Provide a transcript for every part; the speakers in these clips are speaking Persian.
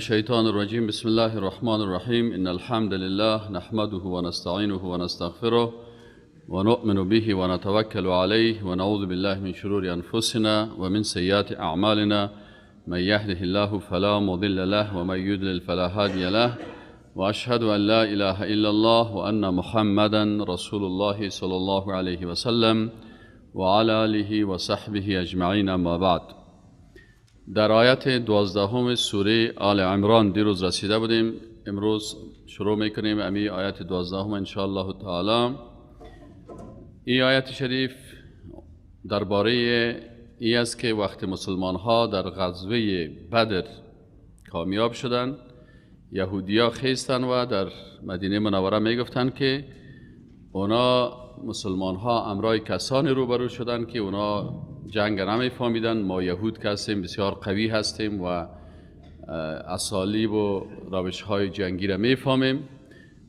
الشيطان الرجيم. بسم الله الرحمن الرحيم. إن الحمد لله نحمده ونستعينه ونستغفره ونؤمن به ونتوكل عليه ونعوذ بالله من شرور أنفسنا ومن سيئات أعمالنا. من يهده الله فلا مضل له ومن يضلل فلا هادي له وأشهد أن لا إله إلا الله وأن محمدا رسول الله صلى الله عليه وسلم وعلى آله وصحبه أجمعين. أما بعد، در آیت 12 سوره آل عمران دیروز رسیده بودیم. امروز شروع میکنیم امی آیت 12 ان شاء الله تعالی. این آیت شریف درباره ای است که وقت مسلمان ها در غزوه بدر کامیاب شدند، یهودیا خیستن و در مدینه منوره میگفتند که اونا مسلمان ها امرای کسانی روبرو شدند که اونا جنگ نمیفهمیدن. ما یهود که هستیم بسیار قوی هستیم و اسالیب و روش های جنگی را میفهمیم.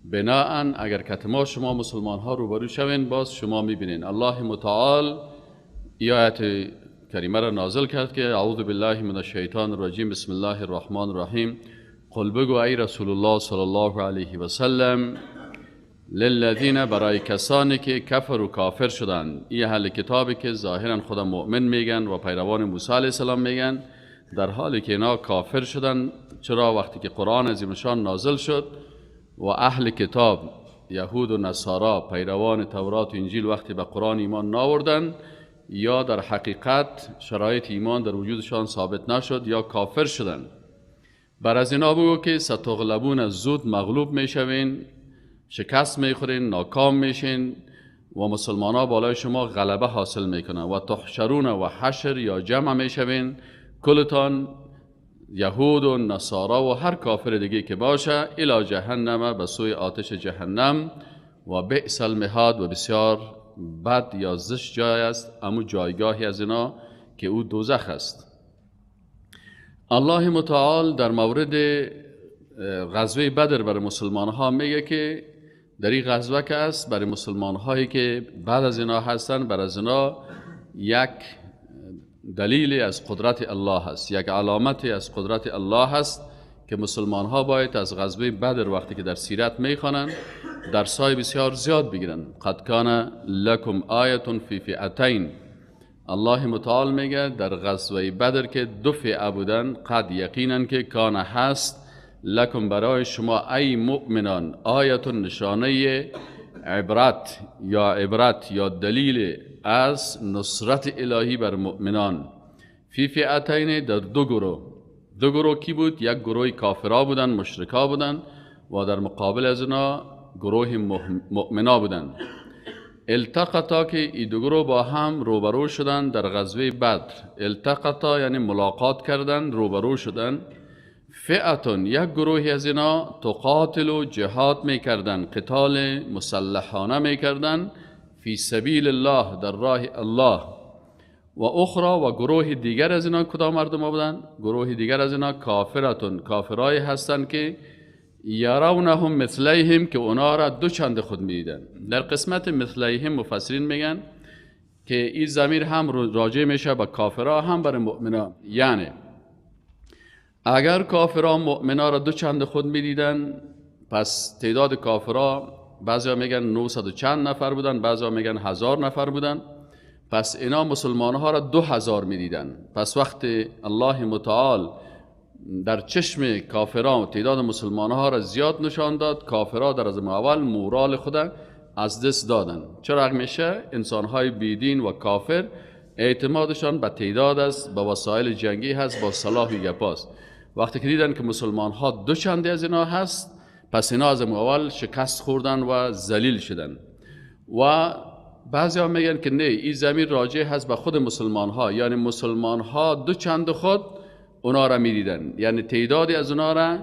بناهن اگر کتما شما مسلمان ها روبرو شوین، باز شما میبینین الله متعال ای آیت کریمه را نازل کرد که اعوذ بالله من الشیطان الرجیم بسم الله الرحمن الرحیم. قل بگو ای رسول الله صلی الله علیه و سلم للذین، برای کسانی که کفر و کافر شدند. این اهل کتابی که ظاهرا خدا مؤمن میگن و پیروان موسی علیه السلام میگن، در حالی که اینا کافر شدند. چرا؟ وقتی که قرآن عظیم شان نازل شد و اهل کتاب یهود و نصارا پیروان تورات و انجیل وقتی به قرآن ایمان ناوردن، یا در حقیقت شرایط ایمان در وجودشان ثابت نشد یا کافر شدند، بر از اینا بگو که ستغلبون، زود مغلوب میشوین، شکست میخورین، ناکام میشین و مسلمان ها بالای شما غلبه حاصل میکنن. و تحشرون، و حشر یا جمع میشوین کلتان، یهود و نصارا و هر کافر دیگه که باشه، الی جهنم، به سوی آتش جهنم. و بئس المهاد، و بسیار بد یا زشت جای است اما جایگاهی از اینا که او دوزخ است. الله متعال در مورد غزوه بدر برای مسلمان ها میگه که در این غزوه که است برای مسلمان هایی که بعد از اینا هستن، بر از اینا یک دلیلی از قدرت الله هست، یک علامتی از قدرت الله هست که مسلمان ها باید از غزوه بدر وقتی که در سیرت میخوانن درسای بسیار زیاد بگیرن. قد کان لکم آیه فی فئتین، الله متعال میگه در غزوه بدر که دو فئه بودن، قد یقینا که کان هست لکم برای شما ای مؤمنان آیت، نشانه عبرت یا دلیل از نصرت الهی بر مؤمنان. فی فئتین، در دو گروه کی بود؟ یک گروه کافرا بودن، مشرکا بودن، و در مقابل از اینا گروه مؤمنا بودن. التقطا، که این دو گروه با هم روبرو شدن در غزوه بدر. التقطا یعنی ملاقات کردن، روبرو شدن. فئتون، یک گروهی از اینا تقاتل و جهاد میکردن، قتال مسلحانه میکردن، فی سبیل الله، در راه الله. و اخرى، و گروه دیگر از اینا کدام مردم بودن؟ گروه دیگر از اینا کافرتون، کافرای هستن که یرونهم مثلیهم، که اونا را دو چند خود میدیدن. در قسمت مثلیهم مفسرین میگن که این ضمیر هم راجع میشه به کافرها هم برای مؤمنان. یعنی اگر کافران مؤمنا را دو چند خود میدیدن، پس تعداد کافرها بعضیا میگن 900 و چند نفر بودن، بعضیا میگن 1000 نفر بودن، پس اینا مسلمان ها را 2000 میدیدن. پس وقتی الله متعال در چشم کافران تعداد مسلمان ها را زیاد نشان داد، کافرها در از اول مورال خود از دست دادن. چرا میشه؟ انسان های بیدین و کافر اعتمادشان به تعداد است، به وسایل جنگی هست، با سلاح و گپاست. وقتی که دیدن که مسلمان ها دو چندی از اینا هست، پس اینا از اول شکست خوردن و ذلیل شدن. و بعضی ها میگن که نه، این ضمیر راجع هست به خود مسلمان ها، یعنی مسلمان ها دو چند خود اونا را میدیدن، یعنی تعدادی از اونا را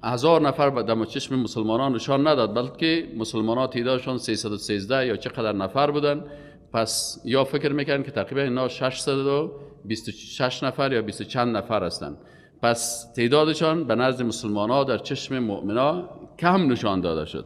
1000 نفر به دم چشم مسلمانان نشان نداد، بلکه مسلمان ها تعدادشان 313 یا چقدر نفر بودن. پس یا فکر میکنن که تقریبا اینا 626 نفر یا 20 چند نفر هستند. پس تعدادشان به نزد مسلمان ها در چشم مؤمنا کم نشان داده شد.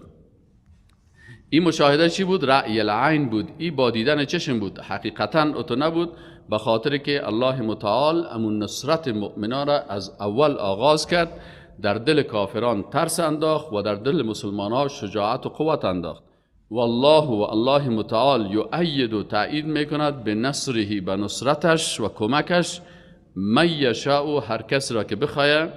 این مشاهده چی بود؟ رأی العین بود، این با دیدن چشم بود، حقیقتا اتو نبود، به خاطر که الله متعال امون نصرت مؤمنان را از اول آغاز کرد در دل کافران ترس انداخت و در دل مسلمان ها شجاعت و قوت انداخت. والله و الله متعال یؤید و تأیید میکند به نصره، به نصرتش و کمکش، من یشاء، هر کس را که بخواهد.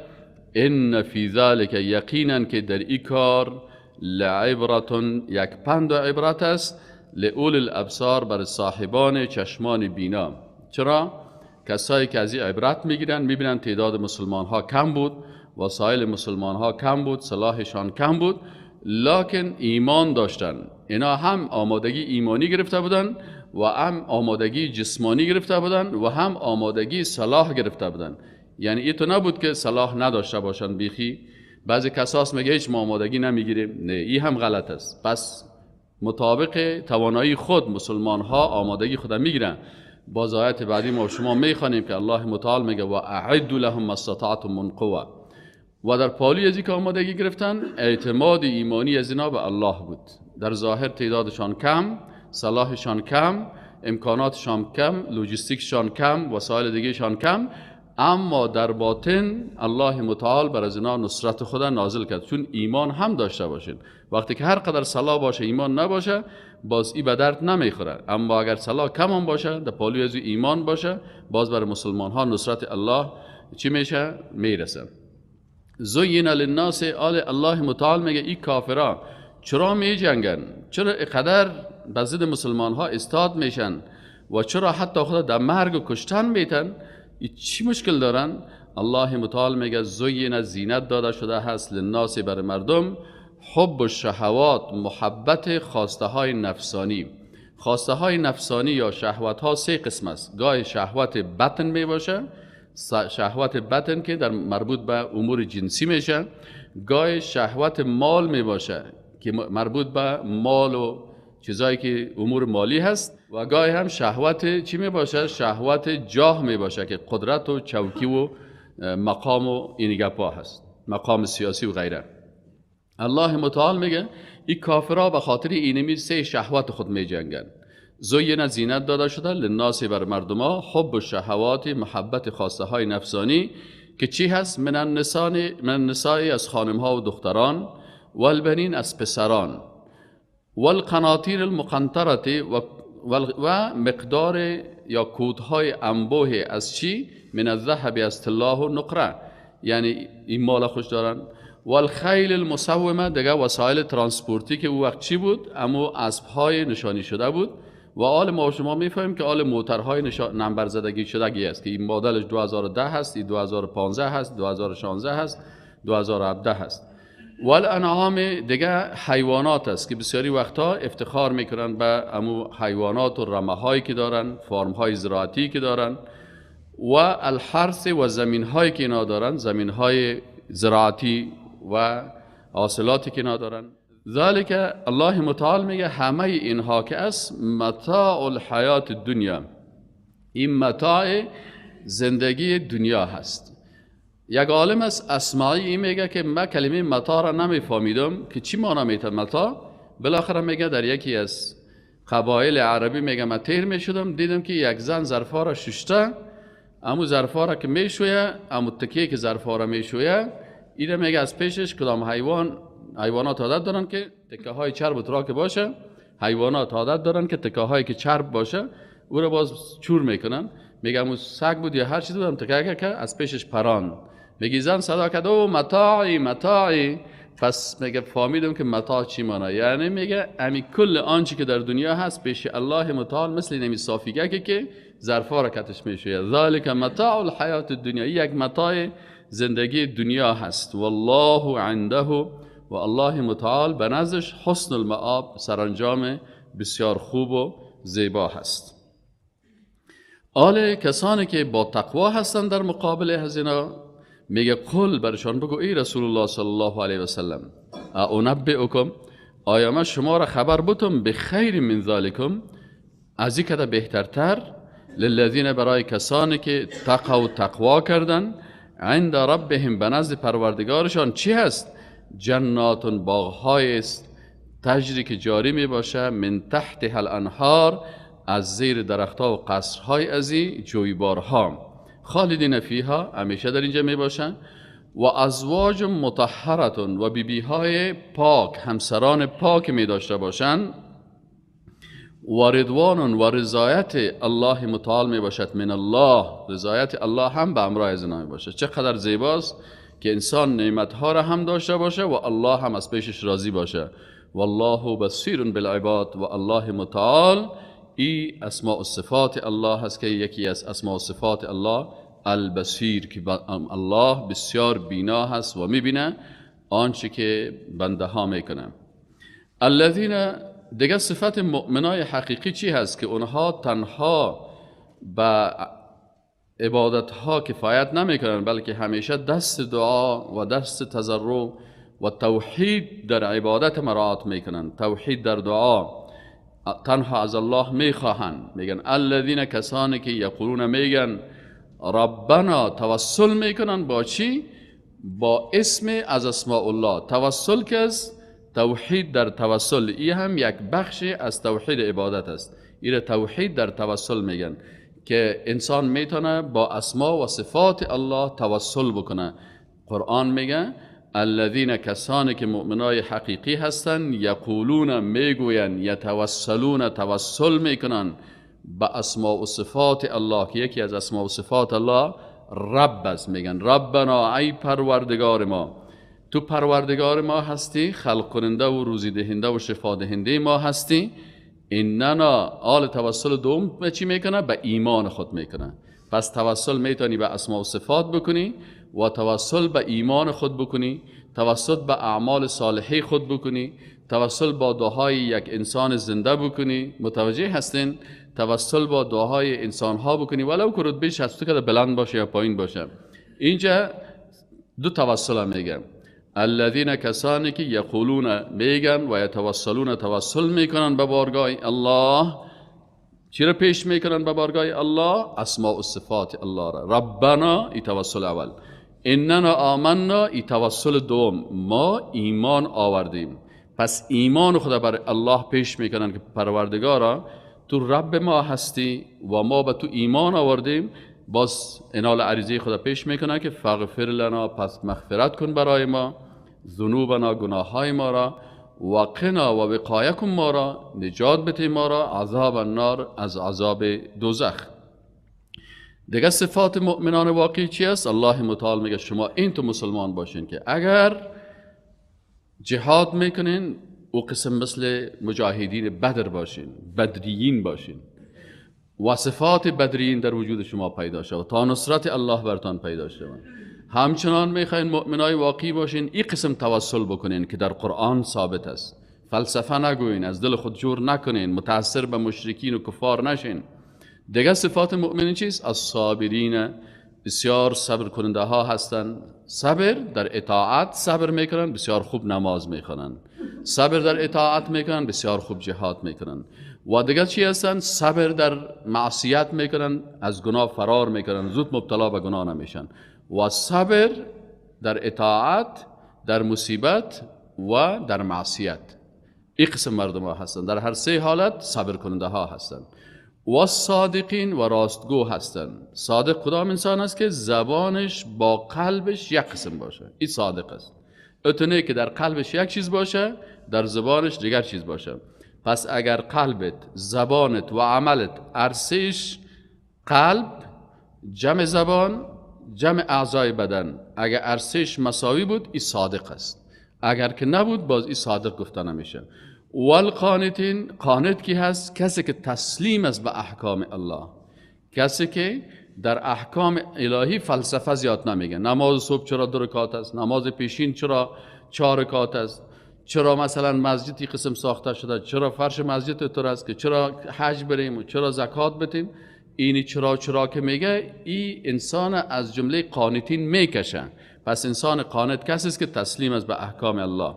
ان فی ذلک، یقینا که در این کار، لعبرة، یک پند و عبرت است، لأولی الابصار، بر صاحبان چشمان بینا. چرا؟ کسایی که از این عبرت میگیرن میبینن تعداد مسلمان ها کم بود، وسایل مسلمان ها کم بود، سلاحشان کم بود، لکن ایمان داشتن. اینا هم آمادگی ایمانی گرفته بودن و هم آمادگی جسمانی گرفته بودن و هم آمادگی سلاح گرفته بودن. یعنی این تو نبود که سلاح نداشته باشن بیخی. بعضی کساس میگه هیچ ما آمادگی نمیگیریم. نه، این هم غلط است. پس مطابق توانایی خود مسلمان ها آمادگی خود میگیرن. باز آیت بعدی ما شما میخوانیم که الله متعال میگه و اعدوا لهم ما استطعتم من قوه. و در پالی از این که آمادگی گرفتن، اعتماد ایمانی از اینا به الله بود. در ظاهر تعدادشان کم، سلاحشان کم، امکاناتشان کم، لوجستیکشان کم، وسایل دیگهشان کم، اما در باطن الله متعال بر از اینا نصرت خود نازل کرد، چون ایمان هم داشته باشین. وقتی که هر قدر سلاح باشه ایمان نباشه، باز این به درد نمیخوره. اما اگر سلاح کم هم باشه، در پالی از ایمان باشه، باز بر مسلمان ها نصرت الله چی میشه؟ میرسه. زین للناس، الله متعال میگه این کافرها چرا می جنگن؟ چرا اینقدر به ضد مسلمان ها استاد میشن و چرا حتی خود در مرگ و کشتن میتن؟ چی مشکل دارن؟ الله متعال میگه زین، زینت داده شده هست، للناس، بر مردم، حب الشهوات، محبت خواسته های نفسانی. خواسته های نفسانی یا شهوت ها سه قسم است. گاهی شهوت بطن می باشه، شهوت بطن که در مربوط به امور جنسی میشه. گاهی شهوت مال می باشه که مربوط به مال و چیزایی که امور مالی هست. و گاهی هم شهوت چی می باشه؟ شهوت جاه می باشه که قدرت و چوکی و مقام و این گپا هست، مقام سیاسی و غیره. الله متعال میگه این کافرها به خاطر اینمی سه شهوت خود می جنگن. زین، زینت داده شده، للناس، بر مردما، حب و شهوات، محبت خواسته های نفسانی که چی هست؟ من النساء، از خانم ها و دختران، والبنین، از پسران، والقناطیر المقنطره، و مقدار یا کودهای انبوه از چی؟ من الذهب، از طلا و نقره، یعنی این مال خوش دارن. والخیل المسومه، دیگه وسایل ترانسپورتی که او وقت چی بود؟ اما اسبهای نشانی شده بود. و آل ما شما میفهمیم که آل موترهای نمبر زدگی شدگی است که این مدلش 2010 هست، این 2015 هست، 2016 هست، 2017 هست. والانعام، دیگه حیوانات است که بسیاری وقتا افتخار میکنن به امو حیوانات و رمه هایی که دارن، فارم های زراعتی که دارن. و الحرث، و زمین هایی که اینا دارن، زمین های زراعتی و حاصلاتی که اینا دارن. ذالک، الله متعال میگه همه اینها که است، متاع الحیات الدنیا، این متاع زندگی دنیا هست. یک عالم از اسماعی این میگه که من کلمه متاع را نمیفهمیدم که چی معنی میتونه متاع. بالاخره میگه در یکی از قبایل عربی میگه من تیر میشدم، دیدم که یک زن ظرفا را ششته، امو ظرفا را که میشویه، امو تکیه که ظرفا را میشویه، ایده میگه از پیشش کدام حیوانات عادت دارن که تکه های چرب و تراک باشه، حیوانات عادت دارن که تکه هایی که چرب باشه او را باز چور میکنن. میگه امو سگ بود یا هر چیز بود، تکه که از پیشش پران. میگه زن صدا کرد او متاعی متاعی. پس میگه فهمیدم که متاع چی معنی، یعنی میگه امی کل آنچه که در دنیا هست پیش الله متعال مثل نمی صافیگه که ظرفا را کتش میشه. ذالک متاع الحیات الدنیا، یک متاع زندگی دنیا هست. والله عنده، و الله متعال به نزدش حسن المآب، سرانجام بسیار خوب و زیبا هست. کسانی که با تقوا هستند در مقابل هزینا، میگه قل، برشان بگو ای رسول الله صلی الله علیه و سلم، انبئکم، آیا من شما را خبر بتم بخیر من ذالکم، از این کده بهترتر، للذین، برای کسانی که تقوا کردن، عند ربهم، به نزد پروردگارشان چی هست؟ جنات، باغ‌های است، تجری که جاری می باشه، من تحتها الانهار، از زیر درختها و قصرهای ازی جویبارها، خالدین فیها، همیشه در اینجا می باشن. و ازواج مطهرتون و بیبیهای پاک، همسران پاک می داشته باشند. و رضوان و رضایت الله متعال می باشد من الله، رضایت الله هم به همراه از اینا می باشد. چقدر زیباست که انسان نعمتها را هم داشته باشه و الله هم از پیشش راضی باشه. والله بصیر بالعباد، و الله متعال این اسماء و صفات الله هست که یکی از اسماء و صفات الله البصیر، که الله بسیار بینا هست و میبینه آنچه که بنده ها میکنه. الذین، دیگه صفت مؤمنای حقیقی چی هست؟ که اونها تنها به عبادت ها کفایت نمیکنن، بلکه همیشه دست دعا و دست تضرع و توحید در عبادت مراعات میکنن. توحید در دعا، تنها از الله میخواهن. میگن الذین، کسانی که یقولون میگن ربنا، توسل میکنن با چی؟ با اسم از اسماء الله. توسل که است توحید در توسل، این هم یک بخش از توحید عبادت است. این توحید در توسل میگن که انسان میتونه با اسما و صفات الله توسل بکنه. قرآن میگه الذین، کسانی که مؤمنای حقیقی هستن، یقولون میگوین، یتوسلون توسل میکنن به اسما و صفات الله، که یکی از اسما و صفات الله رب است. میگن ربنا، ای پروردگار ما، تو پروردگار ما هستی، خلق کننده و روزی دهنده و شفا دهنده ما هستی. ایننا، آل توسل دوم به چی میکنه؟ به ایمان خود میکنه. پس توسل میتونی به اسما و صفات بکنی و توسل به ایمان خود بکنی، توسل به اعمال صالحی خود بکنی، توسل با دعای یک انسان زنده بکنی. متوجه هستین؟ توسل با دعای انسان ها بکنی، ولو که رتبهش هست که بلند باشه یا پایین باشه. اینجا دو توسل هم میگم. الذین، کسانی که یقولون میگن و یتوسلون توسل میکنن به بارگاه الله. چی را پیش میکنن به بارگاه الله؟ اسماء و صفات الله را. ربنا، ای توسل اول. اننا آمنا، ای توسل دوم. ما ایمان آوردیم. پس ایمان خدا بر الله پیش میکنن که پروردگارا تو رب ما هستی و ما به تو ایمان آوردیم. باز انال عریضه خدا پیش میکنن که فغفر لنا، پس مغفرت کن برای ما، ذنوبنا، گناههای ما را، و قنا، و وقایه کن ما را، نجات بده ما را، عذاب النار، از عذاب دوزخ. دیگه صفات مؤمنان واقعی چی است؟ الله متعال میگه شما این تو مسلمان باشین که اگر جهاد میکنین او قسم مثل مجاهدین بدر باشین، بدریین باشین و صفات بدریین در وجود شما پیدا شود تا نصرت الله برتان پیدا شود. همچنان میخواین مؤمنای واقعی باشین، این قسم توسل بکنین که در قرآن ثابت است. فلسفه نگوین، از دل خود جور نکنین، متاثر به مشرکین و کفار نشین. دیگه صفات مؤمنین چیست؟ الصابرین، بسیار صبر کننده ها هستند. صبر در اطاعت صبر میکنن، بسیار خوب نماز میخونن. صبر در اطاعت میکنن، بسیار خوب جهاد میکنن. و دیگه چی هستن؟ صبر در معصیت میکنن، از گناه فرار میکنن، زود مبتلا به گناه نمیشن. و صبر در اطاعت، در مصیبت و در معصیت. این قسم مردم ها هستن، در هر سه حالت صبر کننده ها هستن. و صادقین، و راستگو هستن. صادق کدام انسان است که زبانش با قلبش یک قسم باشه، این صادق است. اتونه که در قلبش یک چیز باشه، در زبانش دیگر چیز باشه. پس اگر قلبت، زبانت و عملت، عرصهش قلب جمع زبان جمع اعضای بدن، اگر عرصهش مساوی بود این صادق است. اگر که نبود باز این صادق گفته نمیشه. والقانتین، قانت کی هست؟ کسی که تسلیم است به احکام الله، کسی که در احکام الهی فلسفه زیاد نمیگه. نماز صبح چرا 2 رکعت است؟ نماز پیشین چرا 4 رکعت است؟ چرا مثلا مسجدی قسم ساخته شده؟ چرا فرش مسجد طور است که چرا حج بریم و چرا زکات بدیم؟ اینی چرا که میگه این انسان از جمله قانتین میکشه. پس انسان قانت کسی است که تسلیم است به احکام الله.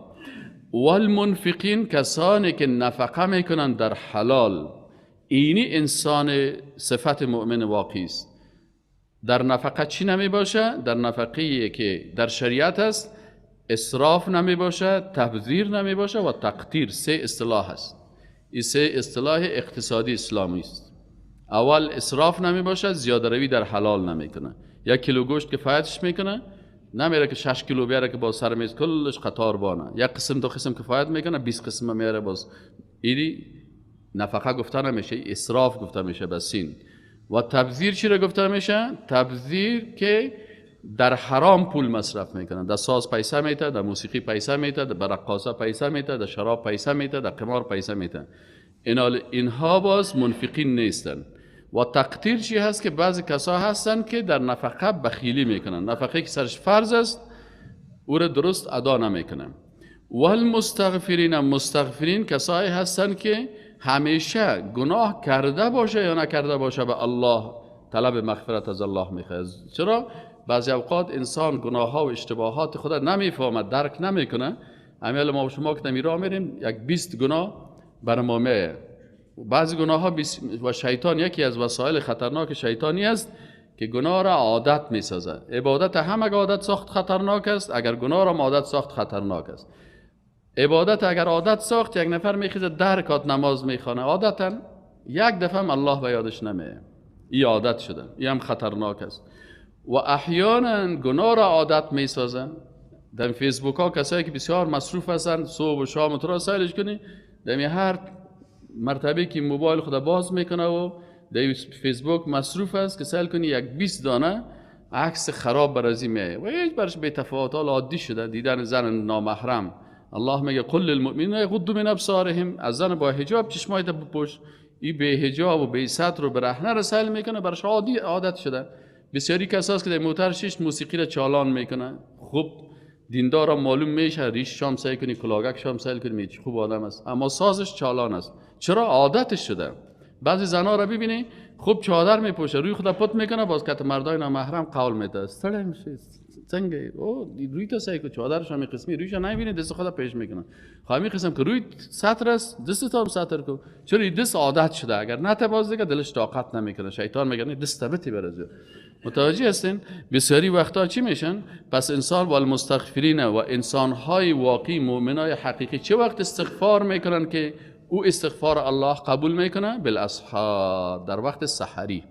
والمنفقین، کسانی که نفقه میکنن در حلال. اینی انسان صفت مؤمن واقعی است. در نفقه چی نمی باشه؟ در نفقی که در شریعت است اسراف نمی باشه، تبذیر نمی باشه و تقتیر. 3 اصطلاح است. این 3 اصطلاح اقتصادی اسلامی است. اول اسراف نمی باشه، زیاده روی در حلال نمی کنه. 1 کیلو گوشت کفایتش میکنه، نمیره که 6 کیلو بیاره که با سر میز کلش قطار بانه، یک قسم دو قسم کفایت میکنه، 20 قسم میاره باز. ایدی نفقه گفته نمیشه، اسراف گفته میشه به سین. و تبذیر چی را گفته میشه؟ تبذیر که در حرام پول مصرف میکنن، در ساز پیسه میته، در موسیقی پیسه میته، در رقاصه پیسه میته، در شراب پیسه میته، در قمار پیسه میته. اینها باز منفقین نیستن. و تقدیر چی هست که بعضی کسا هستن که در نفقه بخیلی میکنن، نفقه که سرش فرض است او را درست ادا نمیکنن. و المستغفرین، مستغفرین کسایی هستن که همیشه گناه کرده باشه یا نکرده باشه به الله طلب مغفرت از الله میخواد. چرا بعضی اوقات انسان گناه ها و اشتباهات خود نمیفهمه، درک نمیکنه. همین ما و شما که نمی راه میریم یک 20 گناه بر ما میه. بعضی گناه ها و شیطان یکی از وسایل خطرناک شیطانی است که گناه را عادت میسازه. عبادت هم اگر عادت ساخت خطرناک است، اگر گناه را عادت ساخت خطرناک است. عبادت اگر عادت ساخت، یک نفر میخیزه 10 رکعت نماز میخونه، عادتا یک دفعه هم الله به یادش نمیه، این عادت شده، این هم خطرناک است. و احیانا گناه را عادت میسازه. در فیسبوک ها کسایی که بسیار مصروف هستند، صبح و شام تو را سایلش کنی، در هر مرتبه که موبایل خود باز میکنه و در فیسبوک مصروف است که سایل کنی یک 20 دانه عکس خراب برازی میه و هیچ برش بی تفاوت عادی شده. دیدن زن نامحرم، الله میگه قل للمؤمنین یغضوا من ابصارهم، از زن با حجاب چشمایت بپوش. این بی حجاب و بی ستر رو برهنه رسال میکنه، برش عادت شده. بسیاری کساست که در موتر شش موسیقی را چالان میکنه. خوب دیندار معلوم میشه، ریش شام سعی کنی، کلاگک شام سعی کنی، چه خوب آدم است، اما سازش چالان است. چرا؟ عادتش شده. بعضی زنا را ببینی خوب چادر میپوشه، روی خدا پت میکنه، باز که مردای نامحرم قول میده استرا میشه څنګه او روی ته سعی کو چادرش هم قسمی رویش نمیبینی، دست خدا پیش میکنه. خواهی قسم که روی سطر است، دست تا سطر کو. چرا این دست عادت شده، اگر نه باز دیگه دلش طاقت نمیکنه. شیطان میگه نه دست تبتی برازه. متوجه هستین؟ بسیاری وقتا چی میشن؟ پس انسان و المستغفرین و انسانهای واقعی مؤمنای حقیقی چه وقت استغفار میکنن که او استغفار الله قبول میکنه؟ بالاسحار، در وقت سحری.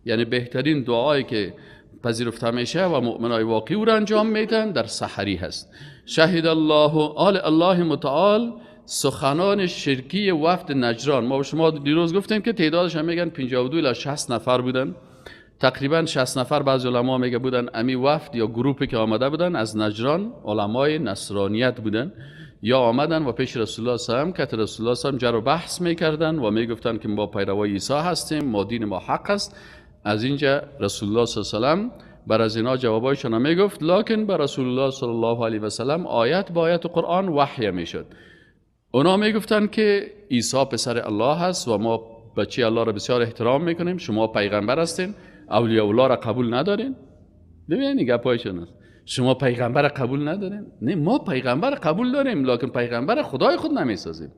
یعنی بهترین دعایی که پذیرفته میشه و مؤمنای واقعی او را انجام میدن در سحری هست. شهد الله، آل الله متعال سخنان شرکی وفد نجران. ما به شما دیروز گفتیم که تعدادش هم میگن 52 الی 60 نفر بودن. تقریبا 60 نفر بعضی علما میگه بودن. امی وفد یا گروپی که آمده بودن از نجران علمای نصرانیت بودن، یا آمدن و پیش رسول الله صلی الله علیه و آله که رسول الله صلی الله علیه و آله جر و بحث میکردن و میگفتن که ما پیروای عیسی هستیم، ما دین ما حق است. از اینجا رسول الله صلی الله علیه و آله بر از اینا جوابایشون میگفت، لکن بر رسول الله صلی الله علیه و سلم آیت با آیت قرآن وحی میشد. اونا میگفتن که عیسی پسر الله هست و ما بچه الله را بسیار احترام میکنیم، شما پیغمبر هستین، اولیاء الله را قبول ندارین. ببینید گپایشون است. شما پیغمبر قبول ندارین؟ نه، ما پیغمبر قبول داریم لکن پیغمبر خدای خود نمیسازیم.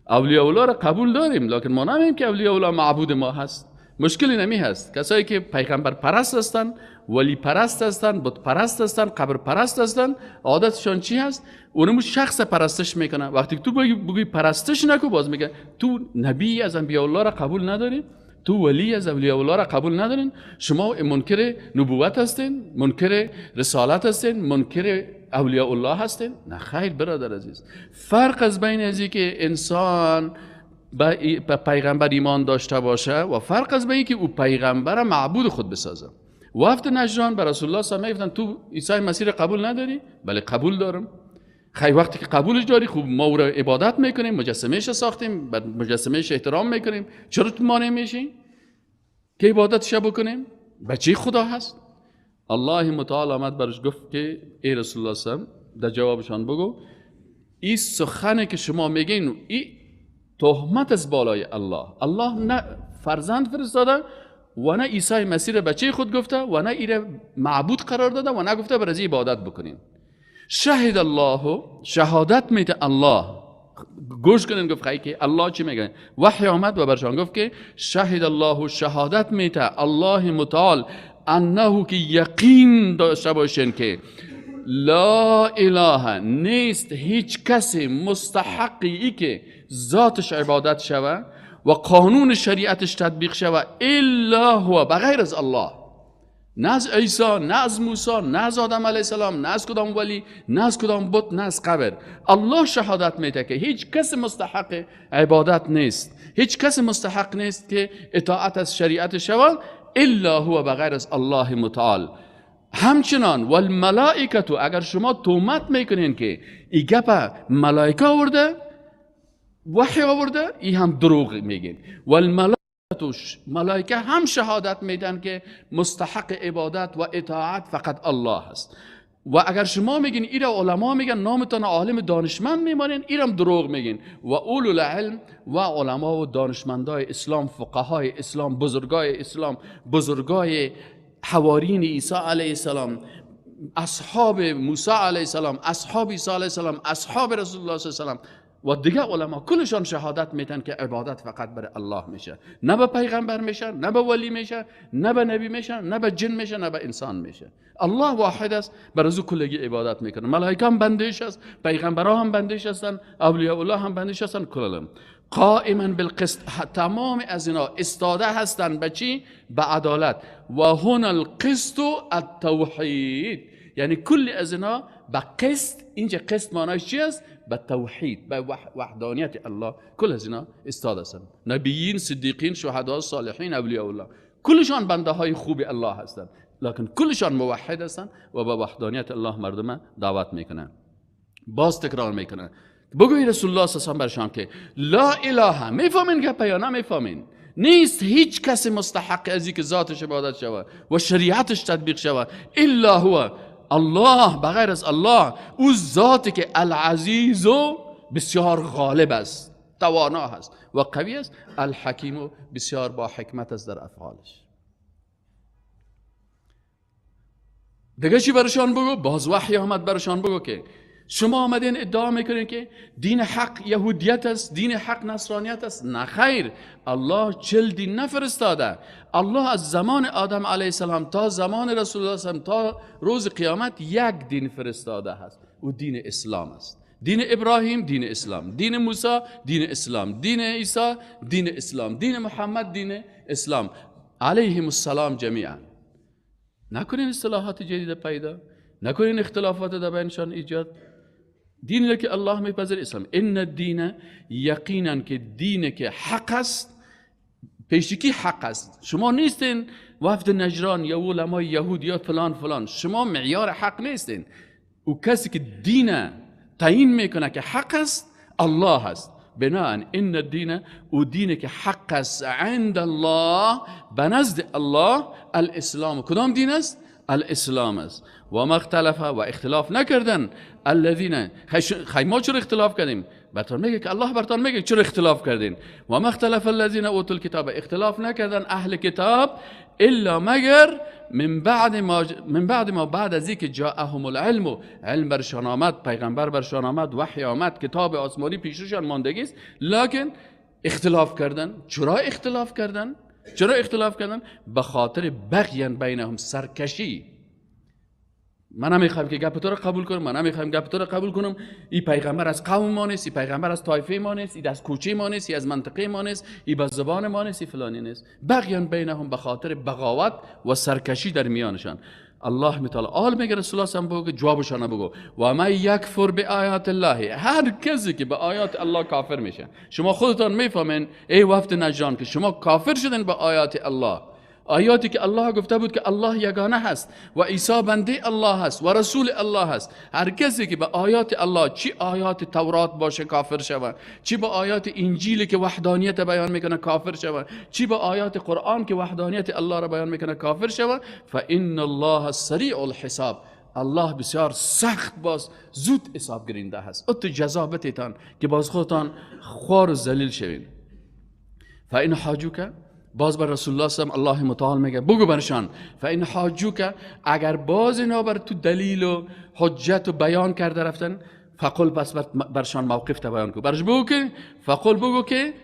اولیاء الله را قبول داریم لکن ما نمیگیم که اولیاء الله معبود ما هست. مشکلی نمی هست. کسایی که پیغمبر پرست هستن، ولی پرست هستن، بت پرست هستن، قبر پرست هستن، عادتشان چی هست؟ اونمو شخص پرستش میکنه. وقتی تو بگی پرستش نکو، باز میگه تو نبی از انبیاء الله را قبول نداری، تو ولی از اولیاء الله را قبول ندارین، شما منکر نبوت هستین، منکر رسالت هستین، منکر اولیاء الله هستین. نه خیر برادر عزیز، فرق از بین ازی که انسان به پیغمبر ایمان داشته باشه و فرق از بین که او پیغمبر معبود خود بسازه. وفد نجران بر رسول الله صلی الله علیه و آله تو عیسی مسیح قبول نداری؟ بله قبول دارم. خیلی وقتی که قبولش داری، خوب ما او را عبادت میکنیم، مجسمهش ساختیم، بعد مجسمهش احترام میکنیم، چرا تو مانع میشی که عبادتش بکنیم؟ بچه خدا هست. الله متعال آمد برش گفت که ای رسول الله صلی الله علیه و آله در جوابشان بگو این سخنه که شما میگین این تهمت از بالای الله. الله نه فرزند فرستاده و نه عیسی مسیح بچه خود گفته و نه ایره معبود قرار داده و نه گفته برای عبادت بکنین. شهد الله، شهادت میده الله. گوش کنین گفت خیلی که الله چی میگه؟ وحی آمد و برشان گفت که شهد الله، شهادت میده الله متعال انه که یقین داشته باشین که لا اله، نیست هیچ کسی مستحقی که ذاتش عبادت شوه و قانون شریعتش تطبیق شوه الا هو، بغیر از الله. نه از عیسی، نه از موسی، نه از آدم علیه السلام، نه از کدام ولی، نه از کدام بت، نه از قبر. الله شهادت میده که هیچ کس مستحق عبادت نیست، هیچ کس مستحق نیست که اطاعت از شریعت شود الا هو، بغیر از الله متعال. همچنان والملائکه، اگر شما تومت میکنین که این گپ ملائکه آورده، وحی آورده، این هم دروغ میگین. ملائکه هم شهادت میدن که مستحق عبادت و اطاعت فقط الله هست. و اگر شما میگین ایرا علما میگن نامتان عالم دانشمند میمانین، ایرم دروغ میگین. و اولو العلم و علما و دانشمندای اسلام، فقهای اسلام، بزرگای اسلام، بزرگای حوارین عیسی علیه السلام، اصحاب موسی علیه السلام، اصحاب عیسی علیه السلام، اصحاب رسول الله صلی الله علیه و و دیگه علما کلشان شهادت میتن که عبادت فقط برای الله میشه، نه به پیغمبر میشه، نه به ولی میشه، نه به نبی میشه، نه به جن میشه، نه به انسان میشه. الله واحد است، بر از او کلگی عبادت میکنه. ملائکه هم بندش است، پیغمبرها هم بندش هستن، اولیاء الله هم بندش هستن، کلهم قائما بالقسط. تمام از اینا استاده هستن به چی؟ به عدالت. و هنا القسط التوحید، یعنی کل از اینا به قسط. اینجا قسط معناش چی است؟ به توحید، به وحدانیت الله. کل از اینا استاد هستن، نبیین، صدیقین، شهدا، صالحین، اولیاء الله، کلشان بنده های خوب الله هستند، لکن کلشان موحد هستند و به وحدانیت الله مردم دعوت میکنن. باز تکرار میکنن، بگوی رسول الله صلی الله علیه و برشان که لا اله، میفهمین که یا نمیفهمین؟ نیست هیچ کسی مستحق ازی که ذاتش عبادت شود و شریعتش تطبیق شود الا هو، الله، بغیر از الله. او ذاتی که العزیز و بسیار غالب است، توانا است و قوی است، الحکیم و بسیار با حکمت است در افعالش. دیگه چی برشان بگو؟ باز وحی آمد برشان بگو که شما آمدین ادعا میکنین که دین حق یهودیت است، دین حق نصرانیت است. نه خیر، الله 40 دین نفرستاده. الله از زمان آدم علیه السلام تا زمان رسول الله صلی الله علیه و تا روز قیامت یک دین فرستاده است، او دین اسلام است. دین ابراهیم دین اسلام، دین موسی دین اسلام، دین عیسی دین اسلام، دین محمد دین اسلام علیهم السلام جمیعا. نکنین اصطلاحات جدید پیدا، نکنین اختلافات در بینشان ایجاد. دینی که الله میپذیر اسلام. ان الدین، یقینا که دینی که حق است، پیشکی حق است. شما نیستین وفد نجران یا علمای یهود یا فلان فلان، شما معیار حق نیستین. او کسی که دین تعیین میکنه که حق است الله است. بناهن ان الدین، او دینی که حق است عند الله، بنزد الله، الاسلام. کدام دین است؟ الاسلام است. و مختلف، و اختلاف نکردن الذین، ما چرا اختلاف کردیم؟ برتان میگه که الله برتان میگه چرا اختلاف کردین. و مختلف الذین اوتوا الکتاب، اختلاف نکردن اهل کتاب الا مگر من بعد ما بعد از اینکه جاءهم العلم، علم برشان آمد، پیغمبر برشان آمد، وحی آمد، کتاب آسمانی پیششان ماندگی است، لکن اختلاف کردن. چرا اختلاف کردن؟ چرا اختلاف کردن؟ به خاطر بغی بینهم، سرکشی. من نمیخوام که گپ تو رو قبول کنم، من نمیخوام گپ تو رو قبول کنم. این پیغمبر از قوم ما نیست، این پیغمبر از طایفه ما نیست، این از کوچه ما نیست، این از منطقه ما نیست، این به زبان ما نیست، این فلانی نیست. بغیان بینهم، به خاطر بغاوت و سرکشی در میانشان. الله متعال آل میگه رسول الله صلی الله علیه و جوابشان بگو و من یکفر به آیات الله، هر کسی که به آیات الله کافر میشه. شما خودتان میفهمین ای وفد نجران که شما کافر شدین به آیات الله، آیاتی که الله گفته بود که الله یگانه هست و عیسی بنده الله هست و رسول الله هست. هر کسی که به آیات الله، چی آیات تورات باشه، کافر شود، چی به آیات انجیل که وحدانیت بیان میکنه کافر شود، چی به آیات قرآن که وحدانیت الله را بیان میکنه کافر شود. فان الله سریع الحساب، الله بسیار سخت باز زود حساب گیرنده هست. ات جزا بتیتان که باز خودتان خوار و ذلیل شوین. فان حاجوک، باز بر رسول الله صلی الله علیه و متعال میگه بگو برشان فإن حاجوک، اگر باز اینا بر تو دلیل و حجت و بیان کرده رفتن، فقل، پس برشان موقف تا بیان کو. برش بگو که فقل، بگو که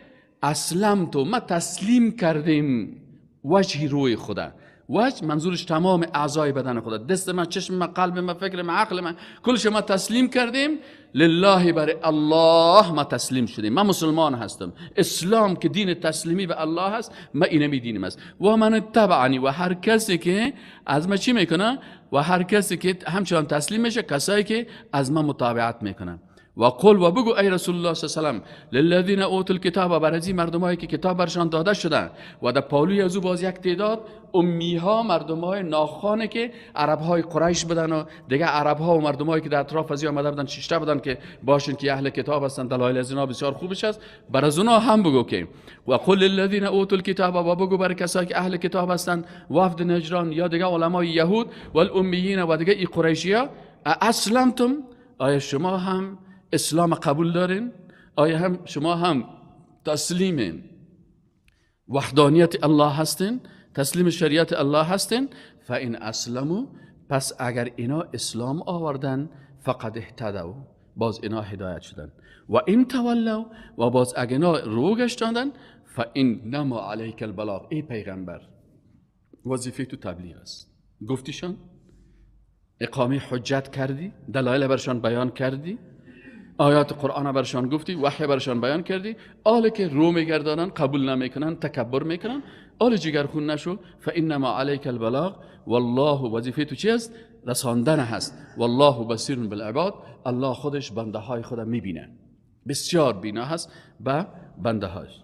اسلمت، ما تسلیم کردیم، وجهی روی خدا، وجه منظورش تمام اعضای بدن خدا، دست من، چشم من، قلب من، فکر من، عقل من، کلش ما تسلیم کردیم لله، برای الله ما تسلیم شدیم. من مسلمان هستم. اسلام که دین تسلیمی به الله هست، ما اینمی دینم است. و من تبعنی، و هر کسی که از ما چی میکنه، و هر کسی که همچنان تسلیم میشه، کسایی که از ما متابعت میکنن. و قل، و بگو ای رسول الله صلی الله علیه و سلم، للذین اوتوا الکتاب، برای مردمایی که کتاب برشان داده شده. و در پالوی ازو باز یک تعداد امی ها، مردمای ناخوانه که عرب های قریش بودن و دیگه عرب ها و مردمایی که در اطراف از آمده بودن شیشته بودن که باشن که اهل کتاب هستن، دلایل از اینا بسیار خوبش است. بر از اونا هم بگو که و قل للذین اوتوا الکتاب، و بگو برای کسایی که اهل کتاب هستن، وفد نجران یا دیگه علمای یهود و الامیین و دیگه ای قریشیا، اسلمتم، آیا شما هم اسلام قبول دارین؟ آیا هم شما هم تسلیم وحدانیت الله هستین؟ تسلیم شریعت الله هستین؟ فإن اسلموا، پس اگر اینا اسلام آوردن، فقد اهتدوا، باز اینا هدایت شدن. و این تولوا، و باز اگر اینا رو گشتاندن، فإنما علیک البلاغ، ای پیغمبر وظیفه تو تبلیغ است. گفتیشان، اقامه حجت کردی، دلایل برشان بیان کردی، آیات قرآن برشان گفتی، وحی برشان بیان کردی. آل که رو میگردانن، قبول نمیکنن، تکبر میکنن، آل جگرخون نشو. فانما علیک البلاغ، والله وظیفه تو چی است؟ رساندن هست. والله بصیر بالعباد، الله خودش بنده های خود میبینه، بسیار بینا هست به بنده هاش.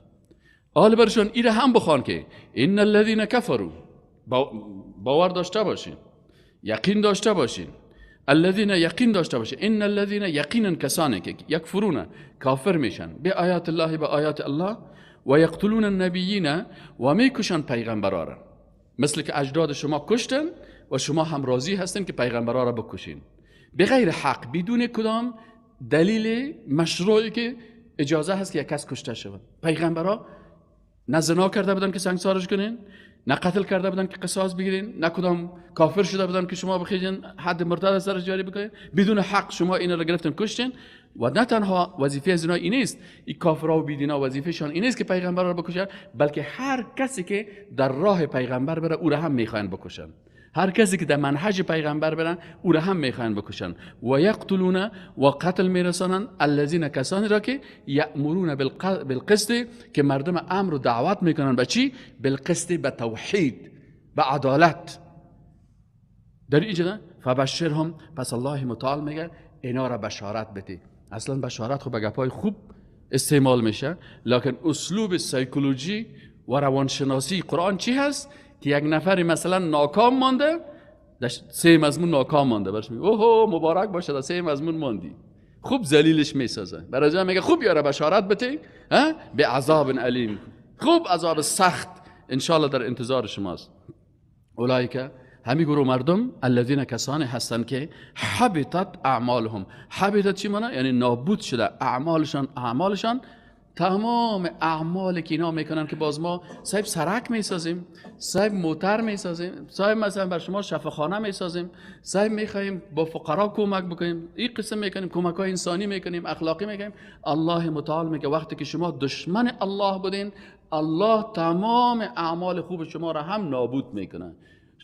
آل برشان ایره هم بخوان که ان الذين كفروا، باور داشته باشین، یقین داشته باشین. الذين یقین داشته باشه، ان الذين یقینا کسانی که یکفرون، کافر میشن، به آیات الله، به آیات الله، و یقتلون النبیین، و میکشن پیغمبرا را، مثل که اجداد شما کشتن و شما هم راضی هستین که پیغمبرا را بکشین به غیر حق، بدون کدام دلیل مشروعی که اجازه هست که یک کس کشته شود. پیغمبرا نه زنا کرده بودن که سنگسارش کنین، نه قتل کرده بودن که قصاص بگیرین، نه کدام کافر شده بودن که شما بخیجین حد مرتد از سرش جاری بکنین. بدون حق شما اینا رو گرفتن کشتین. و نه تنها وظیفه از اینا این نیست، این کافرها و بیدینا وظیفهشان این نیست که پیغمبر را بکشن، بلکه هر کسی که در راه پیغمبر بره او را هم میخواین بکشن. هر کسی که در منهج پیغمبر برن او را هم میخواین بکشن. و یقتلون، و قتل میرسانن، الذین، کسانی را که یأمرون بالقسط، که مردم امر و دعوت میکنن به چی؟ بالقسط، به توحید، به عدالت. در اینجا فبشرهم، پس الله متعال میگه اینا را بشارت بده. اصلا بشارت خب به گپای خوب استعمال میشه، لکن اسلوب سایکولوژی و روانشناسی قرآن چی هست؟ که یک نفری مثلا ناکام مانده، در 3 مضمون ناکام مانده، برش میگه اوه مبارک باشه در 3 مضمون ماندی، خوب ذلیلش میسازه. برای جای میگه خوب یاره بشارت بده به عذاب علیم، خوب عذاب سخت انشالله در انتظار شماست. اولئک، همین گروه مردم، الذین، کسانی هستن که حبطت اعمالهم. حبطت چی معنی؟ یعنی نابود شده اعمالشان. تمام اعمالی که اینا میکنن که باز ما صاحب سرک میسازیم، صاحب موتر میسازیم، صاحب مثلا بر شما شفاخانه میسازیم، صاحب میخوایم با فقرا کمک بکنیم، این قسم میکنیم، کمک های انسانی میکنیم، اخلاقی میکنیم. الله متعال میگه وقتی که شما دشمن الله بودین، الله تمام اعمال خوب شما را هم نابود میکنه.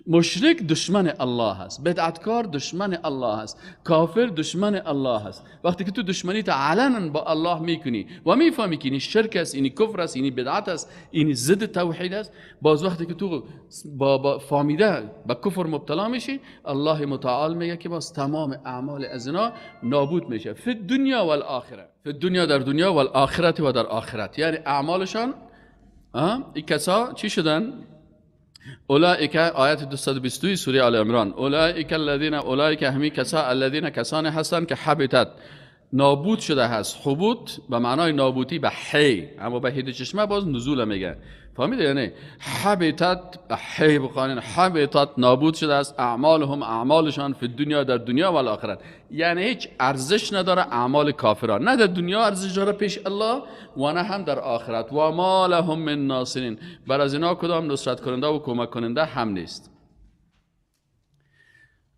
مشرک دشمن الله هست، بدعتکار دشمن الله هست، کافر دشمن الله هست. وقتی که تو دشمنی تا علنا با الله میکنی و میفهمی که این شرک است، این کفر است، این بدعت است، این ضد توحید است، باز وقتی که تو با فهمیده با کفر مبتلا میشی، الله متعال میگه که باز تمام اعمال از اینا نابود میشه، فی الدنیا و الاخره، فی الدنیا، در دنیا، و الاخره، و در آخرت. یعنی اعمالشان این کسا چی شدن؟ اولئک، آیت 222 سوره آل عمران، اولئک الذین، اولئک همی کسا، الذین، کسانی هستند که حبطت، نابود شده هست. حبوط به معنای نابودی به حی، اما به هید چشمه باز نزول میگه. فهمیده یعنی حبطت به حی بخوانین، حبطت نابود شده است اعمالهم، اعمالشان، فی الدنیا، در دنیا و الاخره. یعنی هیچ ارزش نداره اعمال کافران، نه در دنیا ارزش داره پیش الله و نه هم در آخرت. و ما لهم من ناصرین، بر از اینا کدام نصرت کننده و کمک کننده هم نیست.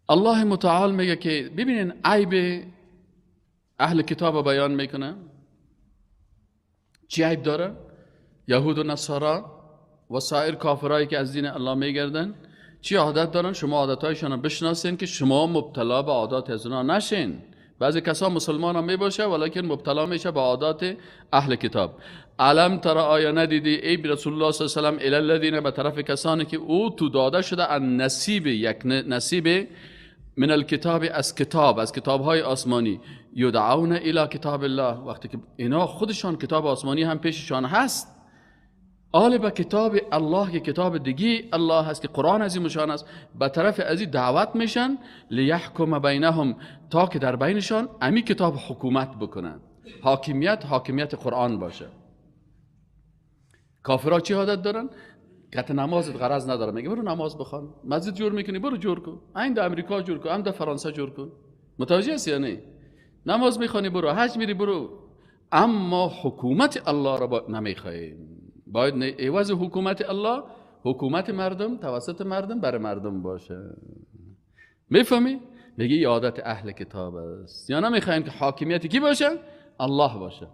الله متعال میگه که ببینین عیب اهل کتاب بیان میکنه. چی عیب داره؟ یهود و نصارا و سایر کافرایی که از دین الله میگردن چی عادت دارن؟ شما عادتهایشان رو بشناسین که شما مبتلا به عادات از اونا نشین. بعضی کسا مسلمان هم میباشه ولیکن مبتلا میشه به عادات اهل کتاب. علم تر آیا ندیدی ای رسول الله صلی الله علیه و آله الی الذین، به طرف کسانی که او تو داده شده ان نصیب، یک نصیب من الکتاب، از کتاب های آسمانی، یدعون الی کتاب الله، وقتی که اینا خودشان کتاب آسمانی هم پیششان هست، آل به کتاب الله، که کتاب دیگی الله هست که قرآن عظیم شان است، به طرف ازی دعوت میشن لیحکم بینهم، تا که در بینشان امی کتاب حکومت بکنن، حاکمیت قرآن باشه. کافرها چی عادت دارن؟ که نمازت غرض نداره، میگه برو نماز بخوان، مسجد جور میکنی برو جور کن، این در امریکا جور کن، هم در فرانسه جور کن، متوجه هستی یا نه؟ نماز میخوانی برو، حج میری برو، اما حکومت الله را نمیخوای. باید عوض حکومت الله، حکومت مردم توسط مردم بر مردم باشه. میفهمی؟ میگه عادت اهل کتاب است. یا نمیخواین که حاکمیت کی باشه؟ الله باشه.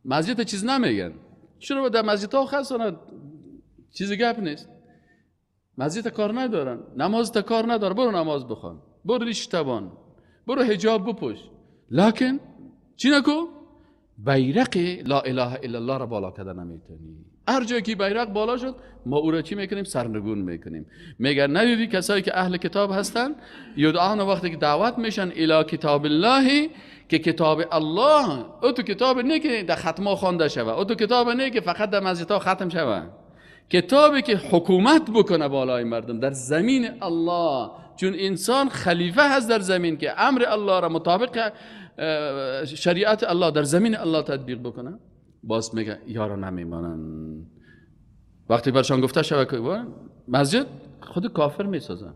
مسجد چیز نمیگن، چرا در مسجد ها خاصه چیزی گپ نیست، مسجد کار ندارن، نماز تا کار نداره، برو نماز بخوان، برو ریش تبان، برو حجاب بپوش، لکن چی نکو؟ بیرق لا اله الا الله را بالا کردن نمیتونی. هر جایی که بیرق بالا شد ما او را چی میکنیم؟ سرنگون میکنیم. میگن ندیدی کسایی که اهل کتاب هستن یدعون، وقتی که دعوت میشن الی کتاب الله، که کتاب الله او تو کتاب نه که در ختمه خوانده شوه، او تو کتاب نه که فقط در مسجدها ختم شوه، کتابی که حکومت بکنه بالای مردم در زمین الله، چون انسان خلیفه هست در زمین که امر الله را مطابق شریعت الله در زمین الله تطبیق بکنه. باز میگه یارا نمیمانن. وقتی برشان گفته شود که مسجد خود کافر میسازن،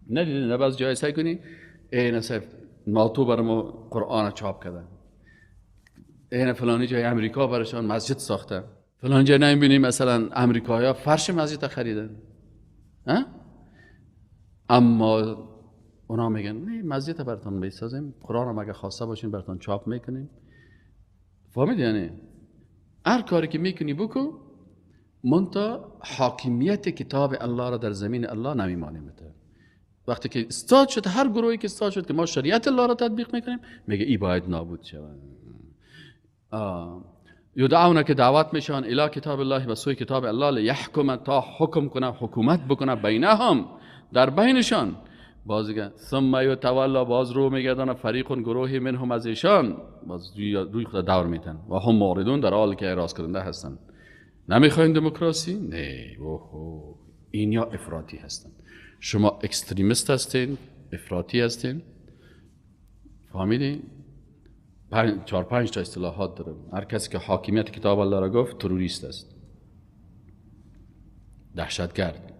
ندیدی نه باز جای سعی کنی این صرف ناتو برای ما قرآن چاپ کردن، این فلانی جای امریکا برشان مسجد ساخته، فلان جای نمیبینیم مثلا امریکایا فرش مسجد خریدن، اما اونا میگن نه مسجد براتون میسازیم، قرآن هم اگه خواسته باشین براتون چاپ میکنیم. فهمید یعنی هر کاری که میکنی بکن، منتها حاکمیت کتاب الله را در زمین الله نمیمانیم. وقتی که استاد شد، هر گروهی که استاد شد که ما شریعت الله را تطبیق میکنیم، میگه ای باید نابود شود. یدعون، که دعوت میشن الی کتاب الله، به سوی کتاب الله، لیحکم، تا حکم کنه، حکومت بکنه، بینهم، در بینشان. بازیگه ثم یتولا، باز رو میگردن فریق گروهی منهم از ایشان، باز روی خود دور میتن و هم معرضون، در حالی که اعراض کننده هستن. نمیخواین دموکراسی؟ نه، اوه این یا افراطی هستن. شما اکستریمیست هستین، افراطی هستین. فهمیدی؟ 4-5 تا اصطلاحات داره. هر کسی که حاکمیت کتاب الله را گفت تروریست است، دهشتگرد،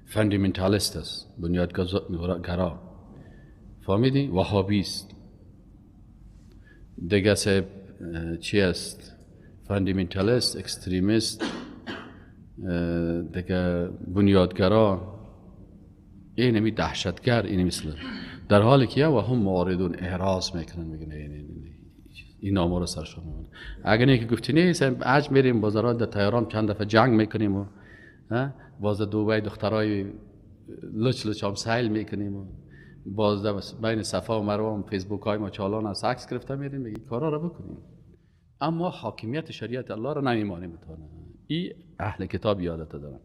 فاندامنتالیست است، بنیادگرا. فهمیدی؟ وهابیست. دیگه سه چی است؟ فاندامنتالیست، اکستریمیست، دیگه بنیادگرا، این همی دهشتگرد، این مثل، در حالی که و هم معارضون اعراض میکنن، میگن این نامو رو سرشون میمونه. اگر نه که گفتی نه حج میریم بازاران در تهران چند دفعه جنگ میکنیم و باز دوبای دخترای لچ هم سیل میکنیم و باز بین صفا و مروه و فیسبوک های ما چالان از عکس گرفته میریم، میگی کارا رو بکنیم، اما حاکمیت شریعت الله رو نمیمانیم. این اهل کتاب یادت دارن.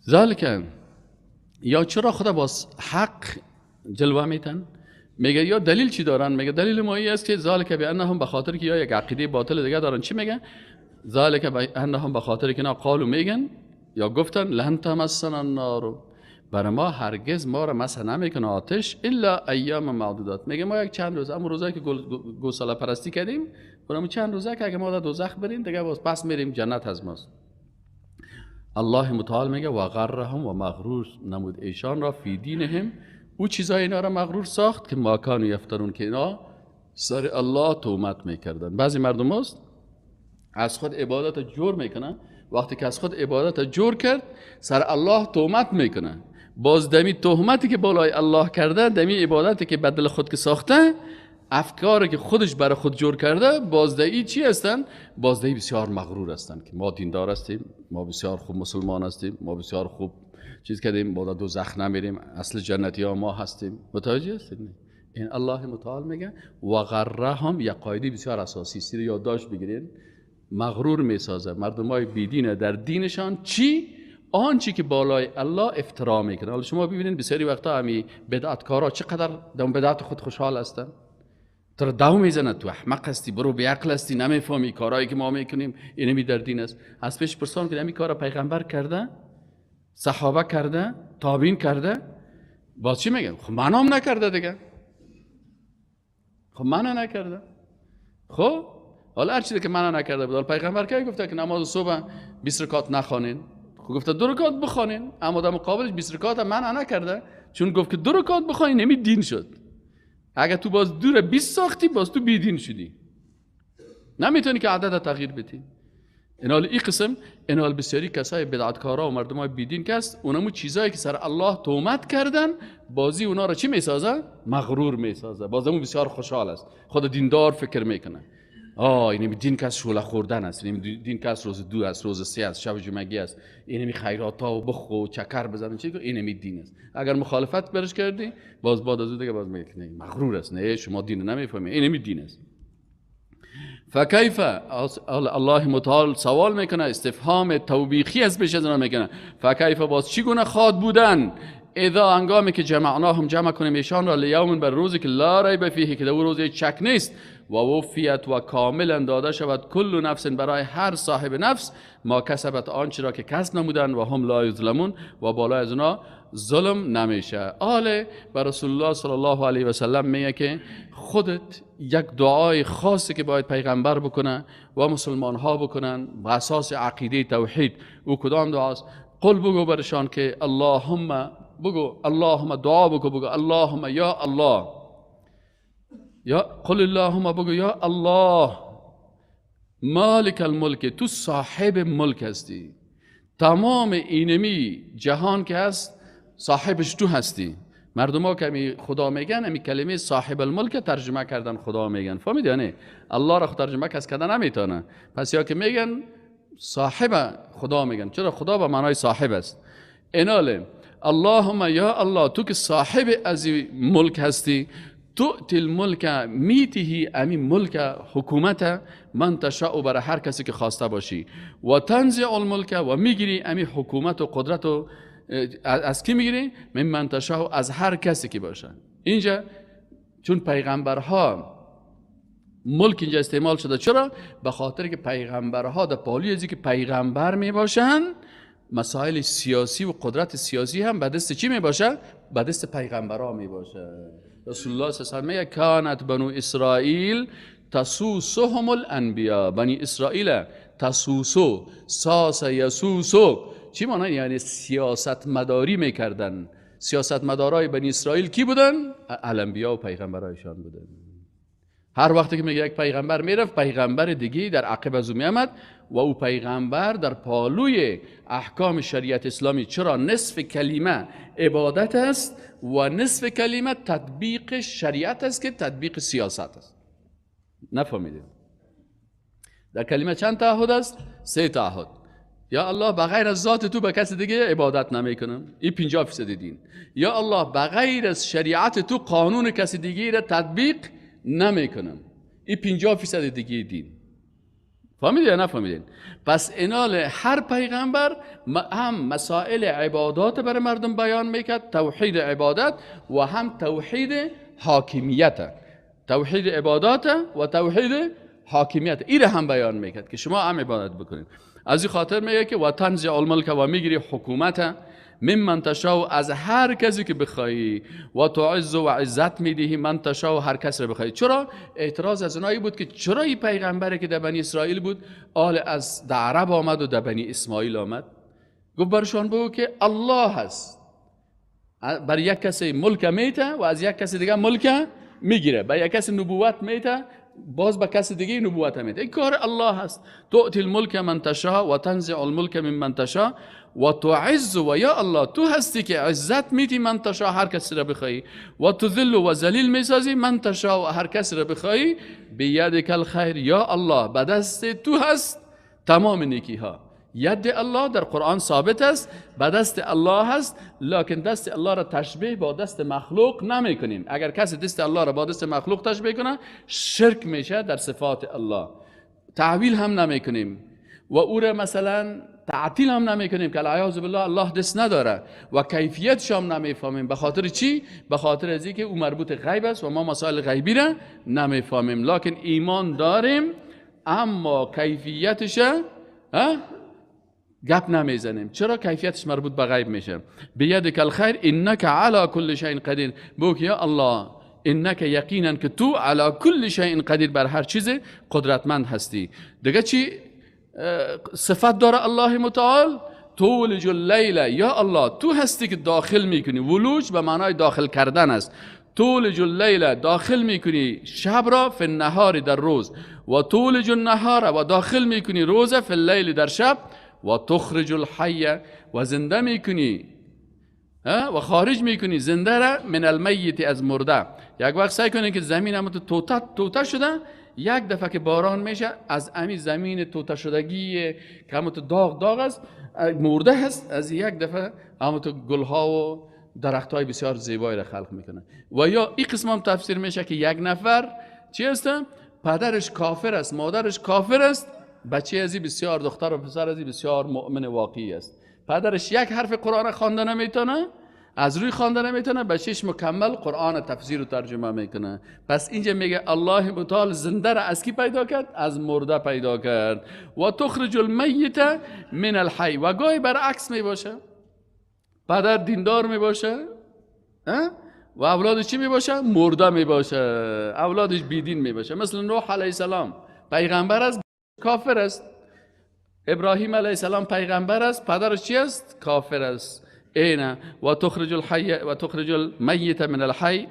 ذالک، یا چرا خدا باز حق جلوه میتن؟ میگه یا دلیل چی دارن؟ میگه دلیل ما این است که ذالک بانهم، به خاطر که یا یک عقیده باطل دیگه دارن. چی میگه؟ ذالک بانهم، به خاطر که اینا قالو، میگن یا گفتن لن تمسنا النار، برای ما هرگز ما را مس نمیکنه آتش الا ایام معدودات. میگه ما یک چند روز، اما روزایی که گوساله پرستی کردیم، برای چند روزه که اگه ما در دوزخ بریم دیگه باز پس میریم جنت از ماست. الله متعال میگه و غرهم، و مغرور نمود ایشان را فی دینهم، او چیزای اینا را مغرور ساخت که ما کانوا یفترون، که اینا سر الله تهمت میکردن. بعضی مردم هست از خود عبادت جور میکنن، وقتی که از خود عبادت جور کرد سر الله تهمت میکنن، باز دمی تهمتی که بالای الله کرده، دمی عبادتی که بدل خود که ساخته افکاری که خودش برای خود جور کرده بازدهی چی هستن؟ بازدهی بسیار مغرور هستن که ما دیندار هستیم، ما بسیار خوب مسلمان هستیم، ما بسیار خوب چیز کردیم، ما دوزخ نمیریم، اصل جنتی ها ما هستیم. متوجه هستید؟ این الله متعال میگه و غرهم، یک قاعده بسیار اساسی است، یادداشت بگیرید. مغرور میسازه مردمای بیدین در دینشان چی؟ آنچه که بالای الله افترا میکنه. حالا شما ببینید بسیاری وقتا همی بدعتکارا چقدر در بدعت خود خوشحال هستن، تر دو میزنه تو احمق هستی، برو بی عقل هستی، نمیفهمی کارهایی که ما میکنیم اینمی در دین است. از پیش پرسان که همین کارا پیغمبر کرده، صحابه کرده، تابعین کرده، باز چی میگن؟ خب منم نکرده دیگه، خب من نکرده. خب حالا هر چیزی که من نکرده بود، پیغمبر کی گفته که نماز صبح 20 رکعت نخوانین؟ خب گفته 2 رکعت بخوانین، اما در مقابلش 20 رکعت من نکرده، چون گفت که 2 رکعت بخوانین نمی دین شد. اگه تو باز دور 20 ساختی باز تو بیدین شدی، نمیتونی که عدد تغییر بدی. اینال این قسم، اینال بسیاری کسای بدعتکارا و مردمای بیدین که است، اونمو چیزایی که سر الله تهمت کردن بازی اونا را چی میسازه؟ مغرور میسازه. بازمون بسیار خوشحال است، خود دیندار فکر میکنه اینمی دین کس شوله خوردن است، اینمی دین کس روز 2 است، روز 3 است، شب جمعگی است، اینمی خیراتا و بخو و چکر بزنن چی که اینمی دین است. اگر مخالفت برش کردی باز بعد از دیگه باز میگه نه مغرور است، نه شما دین نمیفهمید، اینمی دین است. فکیف، الله متعال سوال میکنه، استفهام توبیخی از پیش از اون میکنه. فکیف، باز چی گونه خواد بودن، اذا هنگامی که جمعناهم جمع کنیم ایشان را لیوم، بر روزی که لا ریب فیه، که در اون روز شک نیست، و وفیت و کاملا داده شود کل نفس، برای هر صاحب نفس، ما کسبت آنچه را که کسب نمودن، و هم لا یظلمون، و بالای از اونا ظلم نمیشه. آله بر رسول الله صلی الله علیه و سلم میگه که خودت یک دعای خاصی که باید پیغمبر بکنه و مسلمان ها بکنن و اساس عقیده توحید، او کدام دعاست؟ قل بگو برشان که اللهم، بگو اللهم، دعا بگو اللهم یا الله، یا قل اللهم، بگو یا الله مالک الملک، تو صاحب ملک هستی، تمام اینمی جهان که هست صاحبش تو هستی. مردم ها که خدا میگن امی کلمه صاحب الملک ترجمه کردن خدا میگن، فهمید یا نه؟ الله را ترجمه کس کردن نمیتونه، پس یا که میگن صاحب خدا میگن، چرا خدا به معنای صاحب است. ایناله اللهم یا الله، تو که صاحب از ملک هستی، تؤتی الملک، میتهی امی ملک حکومت، من تشاء، برای هر کسی که خواسته باشی، و تنزع الملک، و میگیری امی حکومت و قدرت و از کی میگیری؟ من تشاء، از هر کسی که باشه. اینجا چون پیغمبرها ملک اینجا استعمال شده، چرا؟ به خاطر که پیغمبرها در پالی ازی که پیغمبر میباشن، مسائل سیاسی و قدرت سیاسی هم به دست چی میباشه؟ به دست پیغمبرها میباشه. رسول الله صلی الله علیه و آله میگه کانت بنو اسرائیل تسوسهم الانبیاء، بنی اسرائیل تسوسو، ساس یسوسو، چی معنی؟ یعنی سیاست مداری میکردن. سیاست مدارای بنی اسرائیل کی بودن؟ الانبیاء و پیغمبرایشان بودن. هر وقتی که میگه یک پیغمبر میرفت، پیغمبر دیگه در عقب از او میامد و او پیغمبر در پالوی احکام شریعت اسلامی. چرا؟ نصف کلمه عبادت است و نصف کلمه تطبیق شریعت است که تطبیق سیاست است. نفهمیدید؟ در کلمه چند تعهد است؟ 3 تعهد. یا الله بغیر از ذات تو به کسی دیگه عبادت نمیکنم، این 50% دین. یا الله بغیر از شریعت تو قانون کسی دیگه را تطبیق نمیکنم، این 50% دیگه دین. فهمیدید یا نفهمیدید؟ پس اینال هر پیغمبر هم مسائل عبادات برای مردم بیان میکرد، توحید عبادت و هم توحید حاکمیت، توحید عبادات و توحید حاکمیت، این هم بیان میکرد که شما هم عبادت بکنید. از این خاطر میگه که و تنزع الملک، و میگیری حکومت، ممن تشاء، از هر کسی که بخوایی، و تعز و عزت میدهی من تشاء، هر کس رو بخوایی. چرا؟ اعتراض از اونایی بود که چرا این پیغمبری که در بنی اسرائیل بود از در عرب آمد و در بنی اسماعیل آمد؟ گفت برشان بگو که الله هست، بر یک کسی ملک میته و از یک کسی دیگه ملک میگیره، بر یک کسی نبوت میته باز به کس دیگه نبوت میده. این کار الله هست. تؤتی الملک من تشاء و تنزع الملک ممن تشاء و تعز، و یا الله تو هستی که عزت میدی من تشاء هر کسی را بخوای، و تذل و ذلیل میسازی من تشاء و هر کسی را بخوای. بیدک الخیر، یا الله به دست تو هست تمام نیکی ها. ید الله در قرآن ثابت است، به دست الله هست، لکن دست الله را تشبیه با دست مخلوق نمی کنیم. اگر کسی دست الله را با دست مخلوق تشبیه کنه شرک میشه در صفات الله. تعویل هم نمی کنیم و او را مثلا تعطیل هم نمی کنیم که العیاذ بالله الله دست نداره و کیفیتش هم نمیفهمیم. به خاطر چی؟ به خاطر از اینکه او مربوط غیب است و ما مسائل غیبی را نمیفهمیم، لکن ایمان داریم اما کیفیتش گپ نمیزنیم. چرا؟ کیفیتش مربوط به غیب میشه. بیدک الخیر انک علی کل شیء قدیر. بگو یا الله انک یقینا که تو علی کل شیء قدیر، بر هر چیز قدرتمند هستی. دیگه چی صفت داره الله متعال؟ تولج اللیل، یا الله تو هستی که داخل میکنی. ولوج به معنای داخل کردن است. تولج اللیل داخل میکنی شب را، فی النهار در روز، و تولج النهار و داخل میکنی روز، فی اللیل در شب، و تخرج الحی و زنده میکنی و خارج میکنی زنده را من المیت از مرده. یک وقت سعی کنین که زمین هم توته شده، یک دفعه که باران میشه از امی زمین توته شدگی که هم داغ است مرده هست، از یک دفعه هم گلها و درخت های بسیار زیبایی را خلق میکنه. و یا این قسم هم تفسیر میشه که یک نفر چی است؟ پدرش کافر است، مادرش کافر است، بچه ازی بسیار، دختر و پسر ازی بسیار مؤمن واقعی است. پدرش یک حرف قرآن خوانده نمیتونه، از روی خوانده نمیتونه، بچهش مکمل قرآن تفسیر و ترجمه میکنه. پس اینجا میگه الله متعال زنده را از کی پیدا کرد؟ از مرده پیدا کرد. و تخرج المیت من الحی. و گاهی برعکس میباشه، پدر دیندار میباشه و اولادش چی میباشه؟ مرده میباشه، اولادش بیدین میباشه. مثل نوح علیه السلام پیغمبر است، کافر است. ابراهیم علیه السلام پیغمبر است، پدرش چی است؟ کافر است. اینه و تخرج الحی و تخرج المیت من الحی،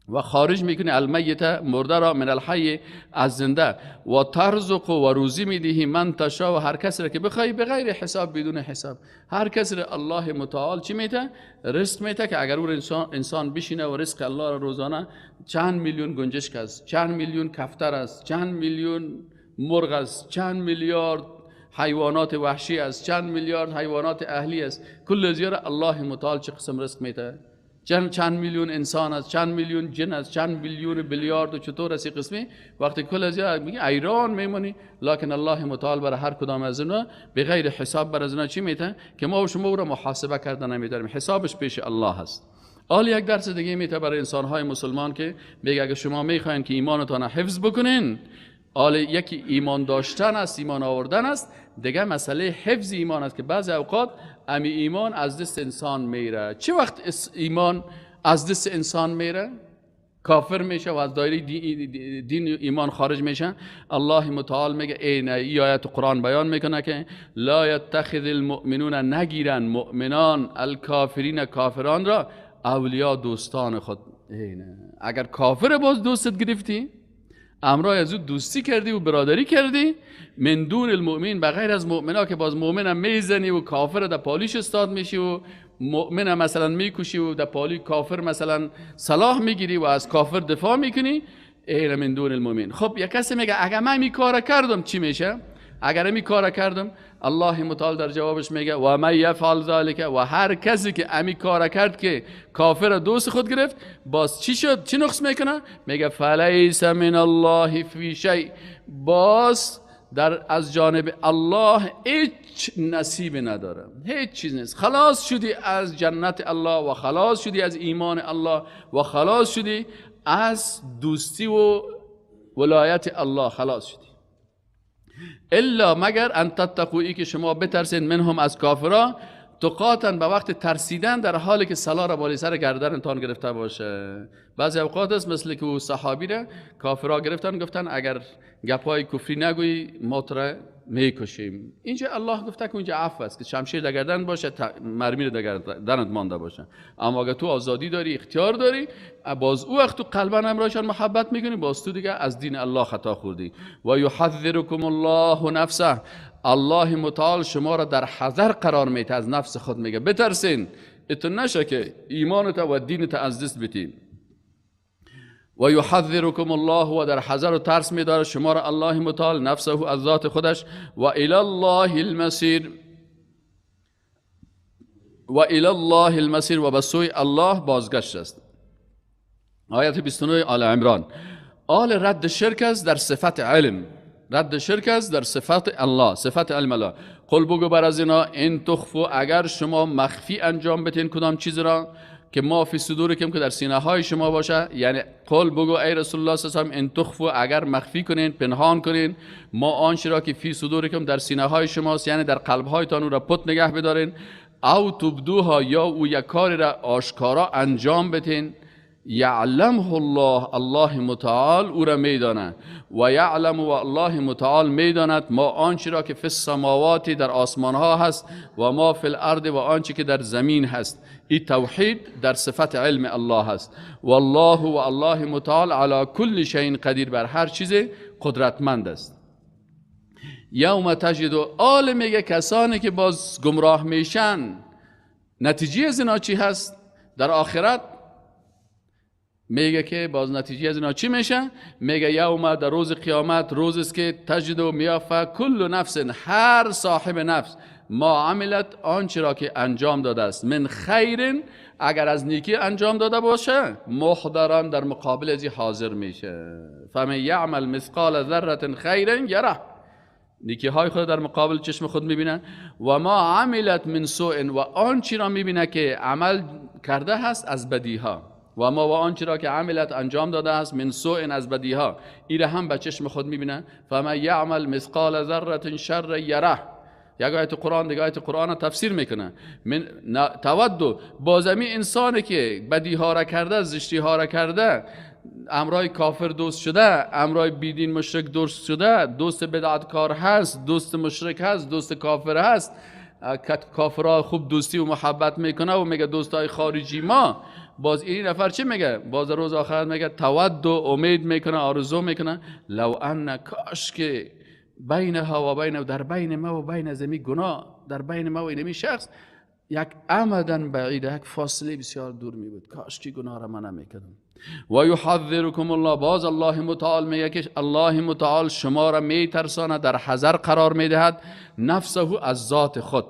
و خارج میکنی المیت مرده را من الحی از زنده، و ترزق و روزی میدهی من تشاء و هر کسی را که بخوای بغیر حساب، بدون حساب. هر کسی را الله متعال چی میده؟ رزق میده که اگر اون انسان بشینه و رزق الله را روزانه، چند میلیون گنجشک است، چند میلیون کفتر است، چند میلیون مرغ است، چند میلیارد حیوانات وحشی است، چند میلیارد حیوانات اهلی است، کل زیرا الله متعال چه قسم رزق میده؟ چند میلیون انسان است، چند میلیون جن است، چند میلیون بیلیارد، و چطور است قسمی؟ وقتی کل زیرا میگه ایران میمونی، لکن الله متعال برای هر کدام از اینا به غیر حساب بر از اینا چی میده که ما و شما رو محاسبه کردن نمیداریم، حسابش پیش الله هست. حالا یک درس دیگه میته برای انسان‌های مسلمان که میگه اگه شما میخواین که ایمانتون حفظ بکنین، حالا یکی ایمان داشتن است، ایمان آوردن است، دیگه مسئله حفظ ایمان است که بعضی اوقات امی ایمان از دست انسان میره. چه وقت ایمان از دست انسان میره؟ کافر میشه و از دایره دین ایمان خارج میشه. الله متعال میگه این آیت قرآن بیان میکنه که لا یتخذ المؤمنون، نگیرن مؤمنان الکافرین، کافران را اولیا، دوستان خود. اگر کافر باز دوستت گرفتی، امرای از او دوستی کردی و برادری کردی، من دون المؤمن، بغیر از مؤمنا که باز مؤمنم میزنی و کافر در پالیش استاد میشی و مؤمنم مثلا میکشی و در پالی کافر مثلا صلاح میگیری و از کافر دفاع میکنی، این من دون المؤمن. خب یک کسی میگه اگر من می کار کردم چی میشه؟ اگر می کار کردم، الله متعال در جوابش میگه و من یفعل ذلک، و هر کسی که امی کار کرد که کافر دوست خود گرفت، باز چی شد؟ چی نقص میکنه؟ میگه فلیس من الله فی شیء، باز در از جانب الله هیچ نصیب نداره، هیچ چیز نیست. خلاص شدی از جنت الله و خلاص شدی از ایمان الله و خلاص شدی از دوستی و ولایت الله، خلاص شدی. الا مگر ان تتقوا، که شما بترسین منهم از کافرا، تقاتن به وقت ترسیدن در حالی که سلا را بالی سر گردنتان گرفته باشه. بعضی اوقات است مثل که او صحابی را کافرها گرفتن گفتن اگر گپای کفری نگویی ما تو را میکشیم. اینجا الله گفته که اونجا عفو است که شمشیر در گردن باشه، مرمی در گردنت مانده باشه. اما اگر تو آزادی داری، اختیار داری، باز او وقت تو قلبا همراهشان محبت میکنی، باز تو دیگه از دین الله خطا خوردی. و یحذرکم الله نفسه، الله متعال شما را در حذر قرار میده از نفس خود، میگه بترسین اتون نشه که ایمانت و دینت از دست بدین. و یحذرکم الله، و در حذر و ترس میداره شما را الله متعال نفسه از ذات خودش. و الی الله المصیر، و الی الله المصیر، و به سوی الله بازگشت است. آیت 29 آل عمران. آل رد شرک است در صفت علم، رد شرک است در صفت الله، صفت علم الله. قل بگو بر از اینا این تخفو، اگر شما مخفی انجام بدین کدام چیز را که ما فی صدورکم که در سینه های شما باشه، یعنی قل بگو ای رسول الله صلی الله علیه و آله این تخفو، اگر مخفی کنین، پنهان کنین، ما آنچه را که فی صدورکم در سینه های شماست، یعنی در قلب هایتان او را پت نگه بدارین، او تبدوها، یا او یک کاری را آشکارا انجام بدین، یعلمه الله، الله متعال او را میداند. و یعلم، و الله متعال میداند ما آنچه را که فی السماوات در آسمان ها هست، و ما فی الارض، و آنچه که در زمین هست. این توحید در صفت علم الله هست. والله، و الله متعال علی کل شیء قدیر، بر هر چیز قدرتمند است. یوم تجد، آل میگه کسانی که باز گمراه میشن نتیجه از اینا چی هست در آخرت؟ میگه که باز نتیجه از اینا چی میشه؟ میگه یوم، در روز قیامت، روز است که تجد و میافه کل نفس، هر صاحب نفس، ما عملت آنچه را که انجام داده است، من خیر، اگر از نیکی انجام داده باشه، محضران در مقابل ازی حاضر میشه. فمن یعمل مثقال ذره خیر یره، نیکی های خود در مقابل چشم خود میبینه. و ما عملت من سوء، و آنچه را میبینه که عمل کرده هست از بدی ها. و ما و آنچه را که عملت انجام داده است من سوء، از بدی ها، این هم به چشم خود میبینه. فمن یعمل مثقال ذره شر یره. یک آیت قرآن دیگه آیت قرآن را تفسیر میکنه. من تودو، بازمی انسانی که بدی ها را کرده، زشتی ها را کرده، امرای کافر دوست شده، امرای بیدین مشرک دوست شده، دوست بدعتکار هست، دوست مشرک هست، دوست کافر هست، کافرها خوب دوستی و محبت میکنه و میگه دوستای خارجی ما. باز این نفر چی میگه؟ باز روز آخرت میگه تودو، امید میکنه، آرزو میکنه، لو ان، کاش که بینها و بین، در بین ما و بین زمین گناه، در بین ما و این شخص یک امدن بعیده، یک فاصله بسیار دور می بود، کاش که گناه را من نمیکردم. و یحذرکم الله، باز الله متعال میگه که الله متعال شما را میترساند، در حذر قرار میدهد، نفسه از ذات خود،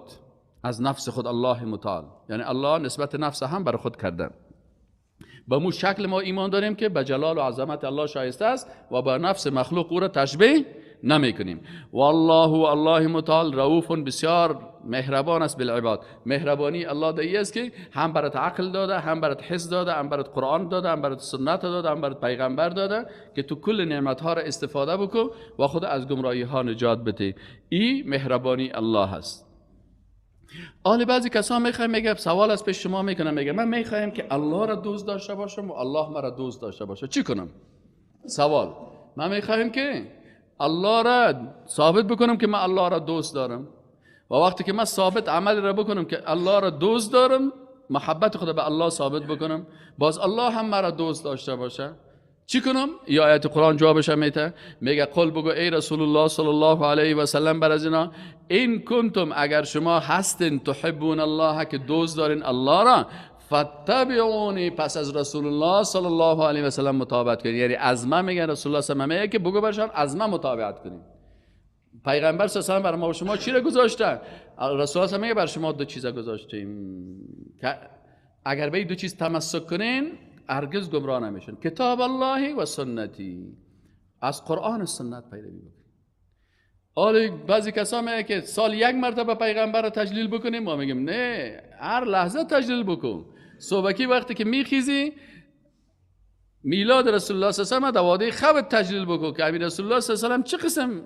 از نفس خود. الله متعال یعنی الله نسبت نفس هم بر خود کرده. به مو شکل ما ایمان داریم که به جلال و عظمت الله شایسته است و با نفس مخلوق او را تشبیه نمی کنیم. والله، و الله متعال رؤوف، بسیار مهربان است بالعباد. مهربانی الله دایی است که هم برات عقل داده، هم برات حس داده، هم برات قرآن داده، هم برات سنت داده، هم برات پیغمبر داده که تو کل نعمت ها را استفاده بکن و خود از گمراهی ها نجات بده. این مهربانی الله است. آل بعضی کسان میگه سوال از پیش شما میکنم، میگه من میخوایم که الله را دوست داشته باشم و الله مرا دوست داشته باشه، چی کنم؟ سوال، من میخوایم که الله را ثابت بکنم که من الله را دوست دارم، و وقتی که من ثابت عمل را بکنم که الله را دوست دارم، محبت خود به الله ثابت بکنم، باز الله هم مرا دوست داشته باشه، چی کنم؟ یا آیت قرآن جوابش میده، میگه قل بگو ای رسول الله صلی الله علیه و سلم بر از اینا، این کنتم، اگر شما هستین، تحبون الله، که دوست دارین الله را، فتبعونی، پس از رسول الله صلی الله علیه و سلم مطابقت کنید. یعنی از من میگن رسول الله صلی الله علیه و سلم که بگو برشان از من مطابقت کنید. پیغمبر صلی الله علیه و سلم بر ما و شما چی را گذاشته؟ رسول الله صلی الله علیه و سلم بر شما دو چیزا گذاشتیم که اگر به دو چیز تمسک کنین هرگز گمراه نمیشن، کتاب الله و سنتی، از قرآن و سنت پیروی بکنید. حالا بعضی کسا میگه که سال یک مرتبه پیغمبر رو تجلیل بکنیم، ما میگیم نه، هر لحظه تجلیل بکن. صبحی وقتی که میخیزی میلاد رسول الله صلی الله علیه و سلم در واده خواب تجلیل بکن که امیر رسول الله صلی الله علیه و سلم چه قسم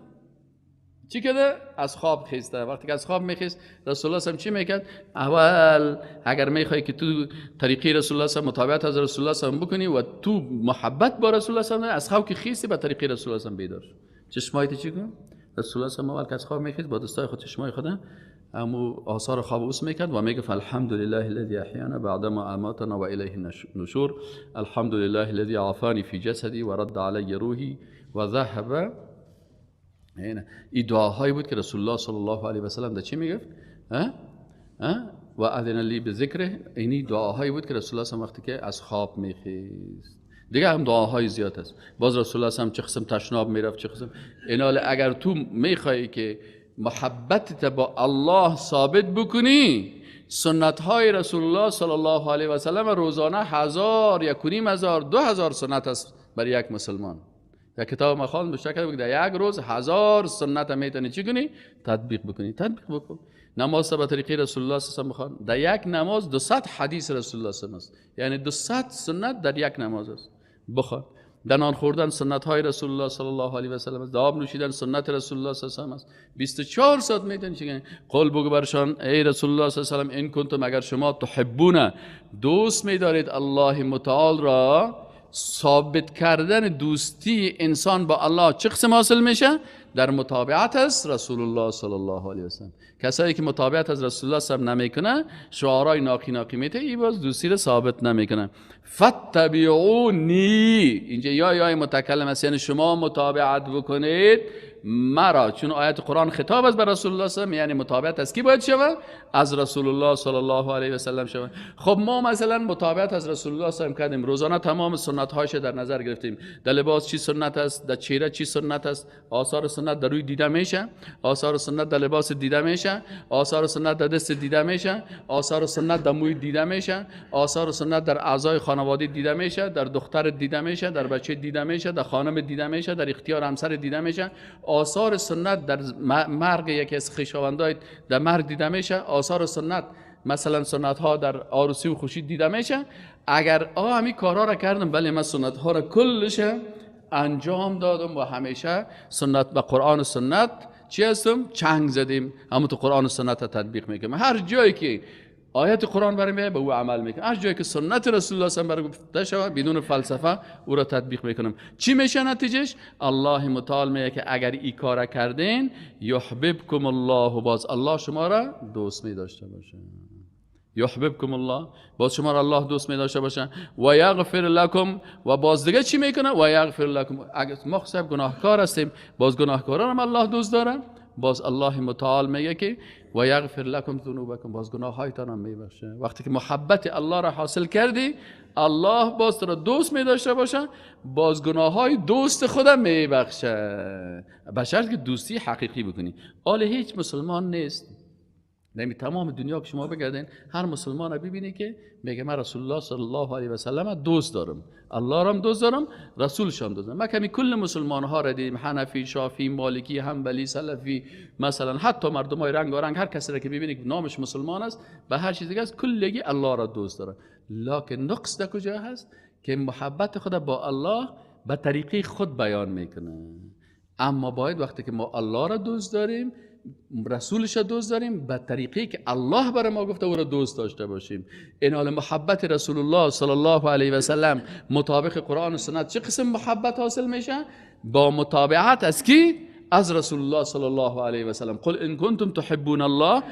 چی کرده؟ از خواب خیسته. وقتی که از خواب میخیست رسول الله چی میکرد؟ اول اگر میخوای که تو طریقی رسول الله مطابقت از رسول الله بکنی و تو محبت با رسول الله از خواب که خیستی به طریقی رسول الله بیدار. چشمایت چی کن؟ رسول الله اول که از خواب میخیست با دستای خود چشمای خود امو آثار خواب اوس میکرد و میگه الحمدلله الذی احیانا بعدما اماتنا و الیه النشور، الحمدلله الذی عافانی فی جسدی و رد علی روحی و ذهب. این دعاهایی بود که رسول الله صلی الله علیه و سلم در چی میگفت؟ و اذن لی بذکره. اینی دعاهایی بود که رسول الله وقتی که از خواب میخیست. دیگه هم دعاهای زیاد است. باز رسول الله هم چه قسم تشناب میرفت، چه قسم اینال. اگر تو میخوای که محبتت با الله ثابت بکنی، سنت های رسول الله صلی الله علیه و سلم روزانه 1000 یا 1500 2000 سنت است برای یک مسلمان. در کتاب مخال نوشته کرده بود در یک روز 1000 سنت میتونی چی کنی؟ تطبیق بکنی. تطبیق بکن. نماز به طریقه رسول الله صلی الله علیه و سلم. در یک نماز 200 حدیث رسول الله صلی الله علیه و سلم است. یعنی 200 سنت در یک نماز است. بخواد. در نان خوردن سنت های رسول الله صلی الله علیه و سلم است. آب نوشیدن سنت رسول الله صلی الله علیه و سلم است. 24 ساعت میتونی چی کنی؟ قول بگو برشان ای رسول الله صلی الله علیه و سلم، این کنتم اگر شما تحبون دوست می‌دارید الله متعال را، ثابت کردن دوستی انسان با الله چه قسم حاصل میشه؟ در متابعت از رسول الله صلی الله علیه و سلم. کسایی که متابعت از رسول الله صلی الله علیه و سلم نمیکنه، شعارهای ناقی میته، این باز دوستی را ثابت نمیکنه. فتبعونی، اینجا یا متکلم است، یعنی شما متابعت بکنید مرا، چون آیت قرآن خطاب است به رسول الله صلی الله علیه و سلم، یعنی متابعت از کی باید شود؟ از رسول الله صلی الله علیه و سلم شود. خب ما مثلا متابعت از رسول الله صلی الله علیه و سلم کردیم، روزانه تمام سنت هایش در نظر گرفتیم. در لباس چی سنت است، در چهره چی سنت است، آثار سنت در روی دیده میشه، آثار سنت در لباس دیده میشه، آثار سنت در دست دیده میشه، آثار سنت در موی دیده میشه، آثار سنت در اعضای خانواده دیده میشه، در دختر دیده میشه، در بچه دیده میشه، در خانم دیده میشه، در اختیار همسر دیده میشه. آثار سنت در مرگ یکی از خویشاوندای در مرگ دیده میشه. آثار سنت مثلا سنت ها در عروسی و خوشی دیده میشه. اگر همین کارها را کردم، ولی من سنت ها را کلش انجام دادم و همیشه سنت به قرآن و سنت چی هستم؟ چنگ زدیم. همون تو قرآن و سنت تطبیق میکنم. هر جایی که آیت قرآن برای میاد به او عمل میکنم، هر جایی که سنت رسول الله صلی الله علیه و سلم برای شود بدون فلسفه او را تطبیق میکنم. چی میشه نتیجهش؟ الله متعال میگه که اگر این کار کردین یحببکم الله، باز الله شما را دوست می‌داشته باشه. یحببکم الله، باز شما را الله دوست می‌داشته باشه. و یغفر لکم، و باز دیگه چی میکنه؟ و یغفر لکم، اگر ما خصوصا گناهکار هستیم باز گناهکاران هم الله دوست داره. باز الله متعال میگه که و یغفر لکم ذنوبکم، باز گناهایتان هم میبخشه. وقتی که محبت الله را حاصل کردی، الله باز تو را دوست می‌داشته باشه، باز گناههای دوست خودم میبخشه، به شرط که دوستی حقیقی بکنی. حال هیچ مسلمان نیست نمی تمام دنیا که شما بگردین، هر مسلمان رو ببینی که میگه من رسول الله صلی الله علیه و سلم دوست دارم، الله را هم دوست دارم، رسولش هم دوست دارم. ما کمی کل مسلمان ها را دیدیم، حنفی، شافعی، مالکی، حنبلی، سلفی، مثلا حتی مردمای رنگارنگ، هر کسی را که ببینی که نامش مسلمان است، به هر چیزی است کلگی الله را دوست داره. لکن نقص در کجا هست؟ که محبت خود با الله به طریقه خود بیان میکنه. اما باید وقتی که ما الله را دوست داریم، رسولش را دوست داریم، به طریقی که الله برای ما گفته او را دوست داشته باشیم. این حال محبت رسول الله صلی الله علیه و سلم مطابق قرآن و سنت چه قسم محبت حاصل میشه؟ با متابعت از کی؟ از رسول الله صلی الله علیه و سلم. قل ان کنتم تحبون الله،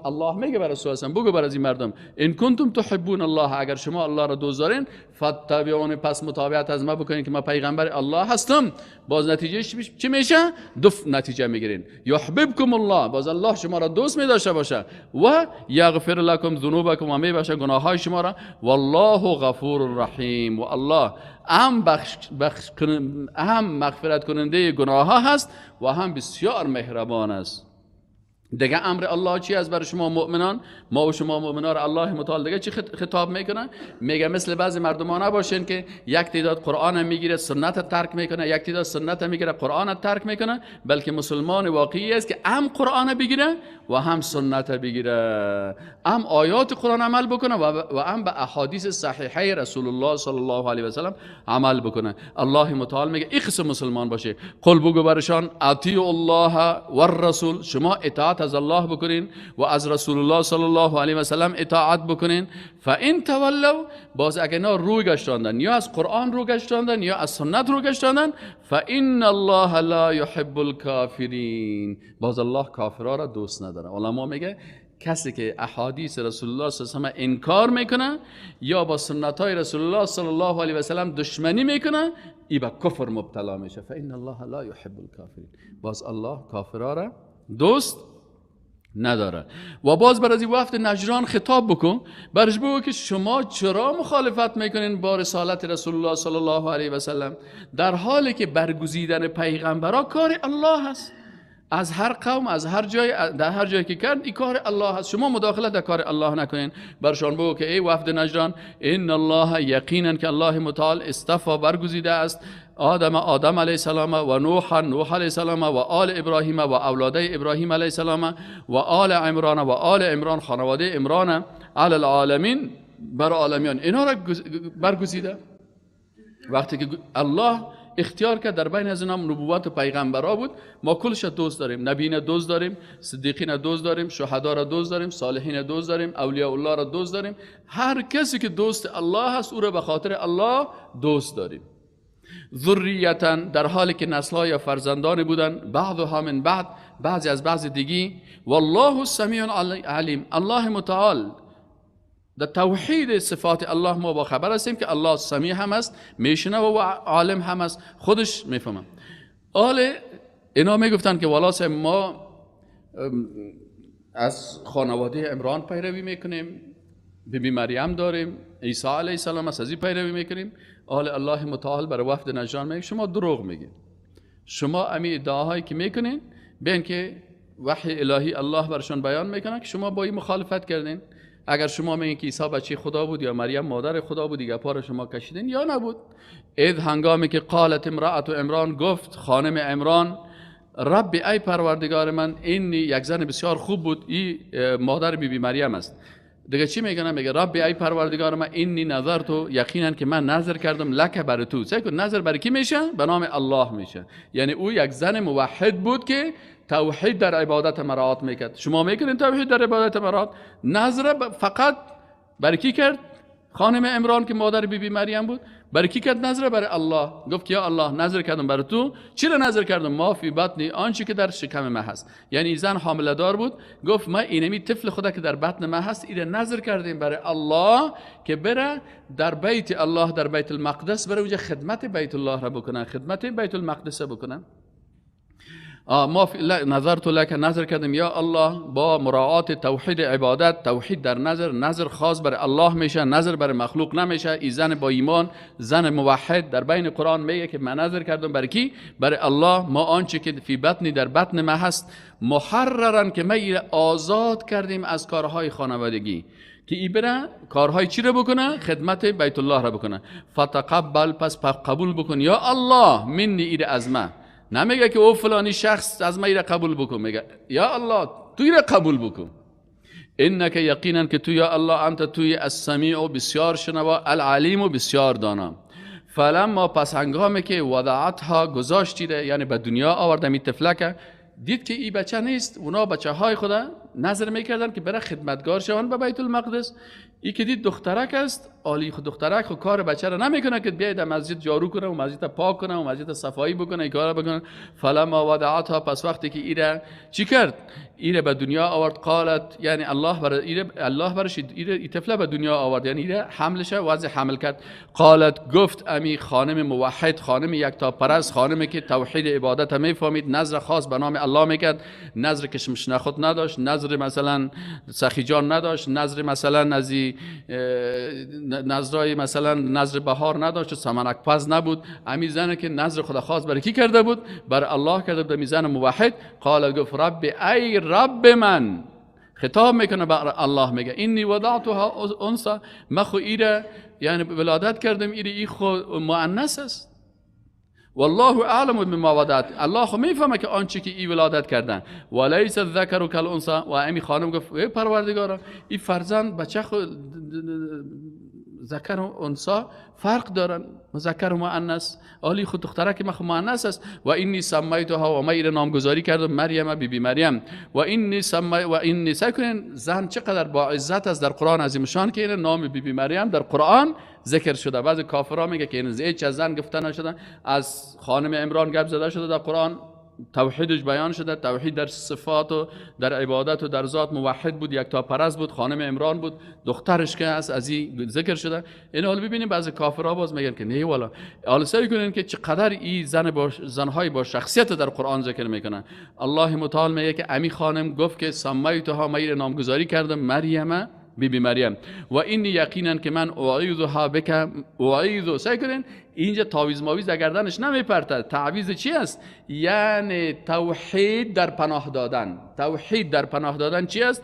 الله میگه برای رسول الله، بگو برای این مردم ان کنتم تحبون الله، اگر شما الله را دوست دارین فتبعونی، پس متابعت از ما بکنین که ما پیغمبر الله هستم. باز نتیجه چی میشه؟ نتیجه میگیرین یحببکم الله، باز الله شما را دوست میداشته باشه و یغفر لکم ذنوبکم، و میبخشه گناههای شما را. والله غفور رحیم، و الله هم مغفرت کننده گناه ها هست و هم بسیار مهربان است. دیگه امر الله چی است برای شما مؤمنان؟ ما و شما مؤمنان را الله متعال دیگه چی خطاب میکنه؟ میگه مثل بعضی مردمان نباشین که یک تعداد قرآن میگیره سنت ترک میکنه، یک تعداد سنت میگیره قرآن ترک میکنه، بلکه مسلمان واقعی است که هم قرآن بگیره و هم سنت بگیره، هم آیات قرآن عمل بکنه و هم به احادیث صحیحه رسول الله صلی الله علیه و سلم عمل بکنه. الله متعال میگه این قسم مسلمان باشه. قل بگو برشان اطیعوا الله و الرسول، شما اطاعت از الله بکنین و از رسول الله صلی الله علیه و سلم اطاعت بکنین. فان تولوا، باز اگه اینا رو گشتاندن، یا از قرآن رو گشتاندن یا از سنت رو گشتاندن، فان الله لا يحب الكافرین، باز الله کافرها را دوست نداره. علما میگه کسی که احادیث رسول الله صلی الله علیه و سلم انکار میکنه یا با سنت های رسول الله صلی الله علیه و سلم دشمنی میکنه، ای به کفر مبتلا میشه. فان الله لا يحب الكافرین، باز الله کافرها را دوست نداره. و باز بر از این وفد نجران خطاب بکن، برش بگو که شما چرا مخالفت میکنین با رسالت رسول الله صلی الله علیه و سلم، در حالی که برگزیدن پیغمبرا کار الله هست. از هر قوم، از هر جای، در هر جایی که کرد این کار الله هست، شما مداخله در کار الله نکنین. برشان بگو که ای وفد نجران، ان الله، یقینا که الله متعال اصطفى، برگزیده است آدم علیه السلام و نوح علیه السلام و آل ابراهیم و اولاده ابراهیم علیه السلام و آل عمران و آل عمران، خانواده عمران، علی العالمین، بر عالمیان اینا را برگزیده. وقتی که الله اختیار کرد در بین از اینا نبوت و پیغمبرا بود، ما کلش دوست داریم. نبیین دوست داریم، صدیقین دوست داریم، شهدا را دوست داریم، صالحین دوست داریم، اولیاء الله را دوست داریم. هر کسی که دوست الله هست او را به خاطر الله دوست داریم. ذریتا، در حالی که نسل‌ها یا فرزندان بودن، بعضها من بعد، بعضی از بعض دیگی. والله السمیع علیم، الله متعال در توحید صفات الله ما با خبر هستیم که الله سمیع هم است، میشنه و عالم هم است، خودش میفهمه. اینا میگفتن که والا ما از خانواده عمران پیروی میکنیم، بیبی مریم داریم، عیسی علیه السلام از این پیروی میکنیم. الله متعال برای وفد نجران میگه شما دروغ میگید. شما امی ادعاهایی که میکنین بین که وحی الهی الله برشان بیان میکنه که شما با این مخالفت کردین. اگر شما میگین که عیسی بچه خدا بود یا مریم مادر خدا بود، دیگه پا شما کشیدین یا نبود. اذ هنگامی که قالت امرأة عمران، گفت خانم عمران، رب ای پروردگار من، این یک زن بسیار خوب بود، این مادر بیبی مریم است. دیگه چی میگه؟ میگه رب ای پروردگار من، اینی نظرت، یقینا که من نظر کردم، لک بر تو. نظر برای کی میشه؟ به نام الله میشه. یعنی او یک زن موحد بود که توحید در عبادت مراعات میکرد. شما میکنین توحید در عبادت مراعات؟ نظر فقط برای کی کرد؟ خانم عمران که مادر بیبی مریم بود، برای کی کرد نظر؟ برای الله. گفت که یا الله نظر کردم برای تو. چی را نظر کردم؟ ما فی بطنی، آنچه که در شکم من هست. یعنی زن حامله دار بود، گفت ما اینمی طفل خدا که در بطن من هست، این نظر کردیم برای الله که بره در بیت الله، در بیت المقدس، بره اونجا خدمت بیت الله را بکنن، خدمت بیت المقدس بکنن. ما نظرت لک، نظر کردم یا الله با مراعات توحید عبادت، توحید در نظر خاص برای الله میشه، نظر برای مخلوق نمیشه. ای زن با ایمان، زن موحد در بین قرآن میگه که من نظر کردم برای کی؟ برای الله. ما آنچه که فی بطنی در بطن ما هست، محررن که ما آزاد کردیم از کارهای خانوادگی، که ای بره کارهای چی رو بکنه؟ خدمت بیت الله رو بکنه. فتقبل، پس قبول بکن یا الله منی، ایر از من. نمیگه که او فلانی شخص از من قبول بکن، میگه یا الله تو را قبول بکن. انک یقینا که تو یا الله انت توی السمیع، بسیار شنوا، العلیم، بسیار دانا. فلما، پس هنگامی که وضعتها گذاشتیده، یعنی به دنیا آوردم این طفلک، دید که این بچه نیست. اونا بچه های خدا نظر میکردن که برای خدمتگار شوند به بیت المقدس. این که دید دخترک است، عالی، خود دخترک خود کار بچه را نمیکنه که بیاید مسجد جارو کنه و مسجد پاک کنه و مسجد صفایی بکنه، این کارا بکنه. فلما وضعتها، پس وقتی که ایره چی کرد؟ ایره به دنیا آورد. قالت، یعنی الله برش این طفله به دنیا آورد، یعنی ایره حملش وضع حمل کرد. قالت، گفت امی خانم موحد، خانم یکتا پرست، خانمی که توحید عبادت میفهمید، نظر خاص به نام الله میکرد، نظر کشمش نخود نداشت، نظر مثلا سخی جان نداشت، نظر مثلا از نظرای مثلا نظر بهار نداشت، سمنک پز نبود. امی زنه که نظر خدا خاص برای کی کرده بود؟ برای الله کرده بود. میزن موحد. قال، گفت رب ای رب من، خطاب میکنه برای الله، میگه اینی وضعتها انثى، من خو ایره یعنی ولادت کردم، ای خو مؤنث است. والله اعلم بما ولدت، الله خو میفهمه که آنچه که ای ولادت کردن. ولیس الذکر کالانثی، و امی خانم گفت ای پروردگارا این فرزند بچه خو ذکر و انثی فرق دارن، مذکر و مؤنث، عالی خود دختره که مخ مؤنث است. و اینی سمیتها، و ما این نامگذاری کردم مریم بی مریم. و اینی سکنین زن چقدر با عزت است در قرآن عظیم شان که این نام بی مریم در قرآن ذکر شده. بعضی کافرها میگه که این هیچ از زن گفته نشده، از خانم عمران گپ زده شده در قرآن، توحیدش بیان شده، توحید در صفات و در عبادت و در ذات موحد بود، یک تا پرست بود، خانم عمران بود، دخترش که هست از این ذکر شده. این حال ببینیم بعضی کافرها باز میگن که نه والا، حالا سعی کنین که چقدر این زنهای با شخصیت در قرآن ذکر میکنن. الله متعال میگه که امی خانم گفت که سمیتها، ما نامگذاری کردم مریم بی مریم. و این یقینا که من اعیذها بک، اعیذ، سعی کنین اینجا تعویض ماویز در گردنش نمیپرته. تعویض چی است؟ یعنی توحید در پناه دادن. توحید در پناه دادن چی است؟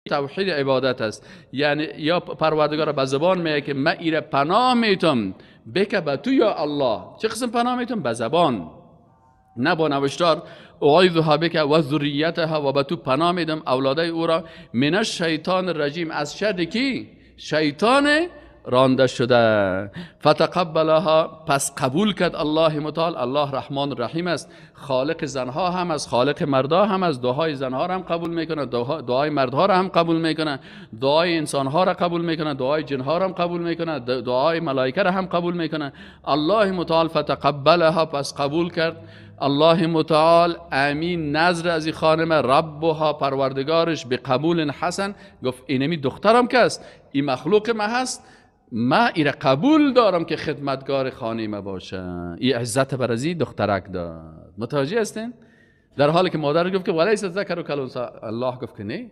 توحید عبادت است. یعنی یا پروردگار به زبان میگه که من ایره پناه میتم بک، به تو یا الله. چه قسم پناه میتم؟ به زبان، نه با نوشتار. اعیذها بک و ذریتها، و به تو پناه میدم اولاده او را، من الشیطان الرجیم، از شر کی؟ شیطان رانده شده. فتقبلها، پس قبول کرد الله متعال. الله رحمان الرحیم است، خالق زنها هم از خالق مردا هم از، دعای زنها را هم قبول میکنه، دعای مردها را هم قبول میکنه، دعای انسانها را قبول میکنه، دعای جنها را هم قبول میکنه، دعای ملائکه را هم قبول میکنه. الله متعال فتقبلها، پس قبول کرد الله متعال امین نظر از این خانم، ربها، پروردگارش، به قبول حسن، گفت اینمی دخترم که است، این مخلوق ما هست، ما ایره قبول دارم که خدمتگار خانه ما باشه. این عزت برازی دخترک داد. متوجه هستین؟ در حالی که مادر گفت که ولیس الذکر کالانثی، الله گفت که نه،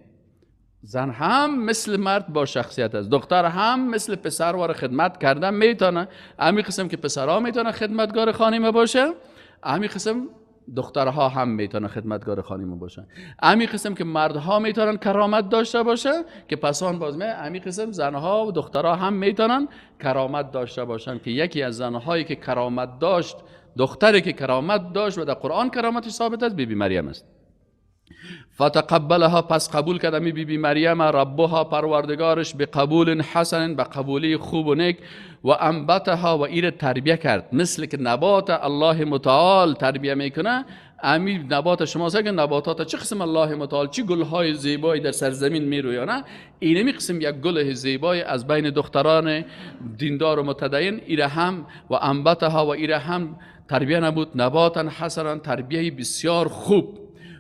زن هم مثل مرد با شخصیت است، دختر هم مثل پسر واره خدمت کردن میتونه. امی قسم که پسرها میتونه خدمتگار خانه ما باشه، امی قسم دخترها هم میتونن خدمتگار خانم باشن. امی قسم که مردها میتونن کرامت داشته باشه، که پسان باز امی قسم زنها و دخترها هم میتونن کرامت داشته باشن، که یکی از زنهایی که کرامت داشت، دختری که کرامت داشت و در قرآن کرامتش ثابت است، بی مریم است. فتقبلها، پس قبول کرد امی بی مریم، ربها، پروردگارش، به قبول حسن، به قبولی خوب و نیک، و انبتها، و ایر تربیه کرد، مثل که نبات الله متعال تربیه میکنه. امی نبات شما که نباتات چه قسم الله متعال چه گلهای زیبایی در سرزمین میرویانه، اینمی قسم یک گل زیبایی از بین دختران دیندار و متدین ایره هم، و انبتها، و ایره هم تربیه نبود، نباتا حسنا، تربیه بسیار خوب.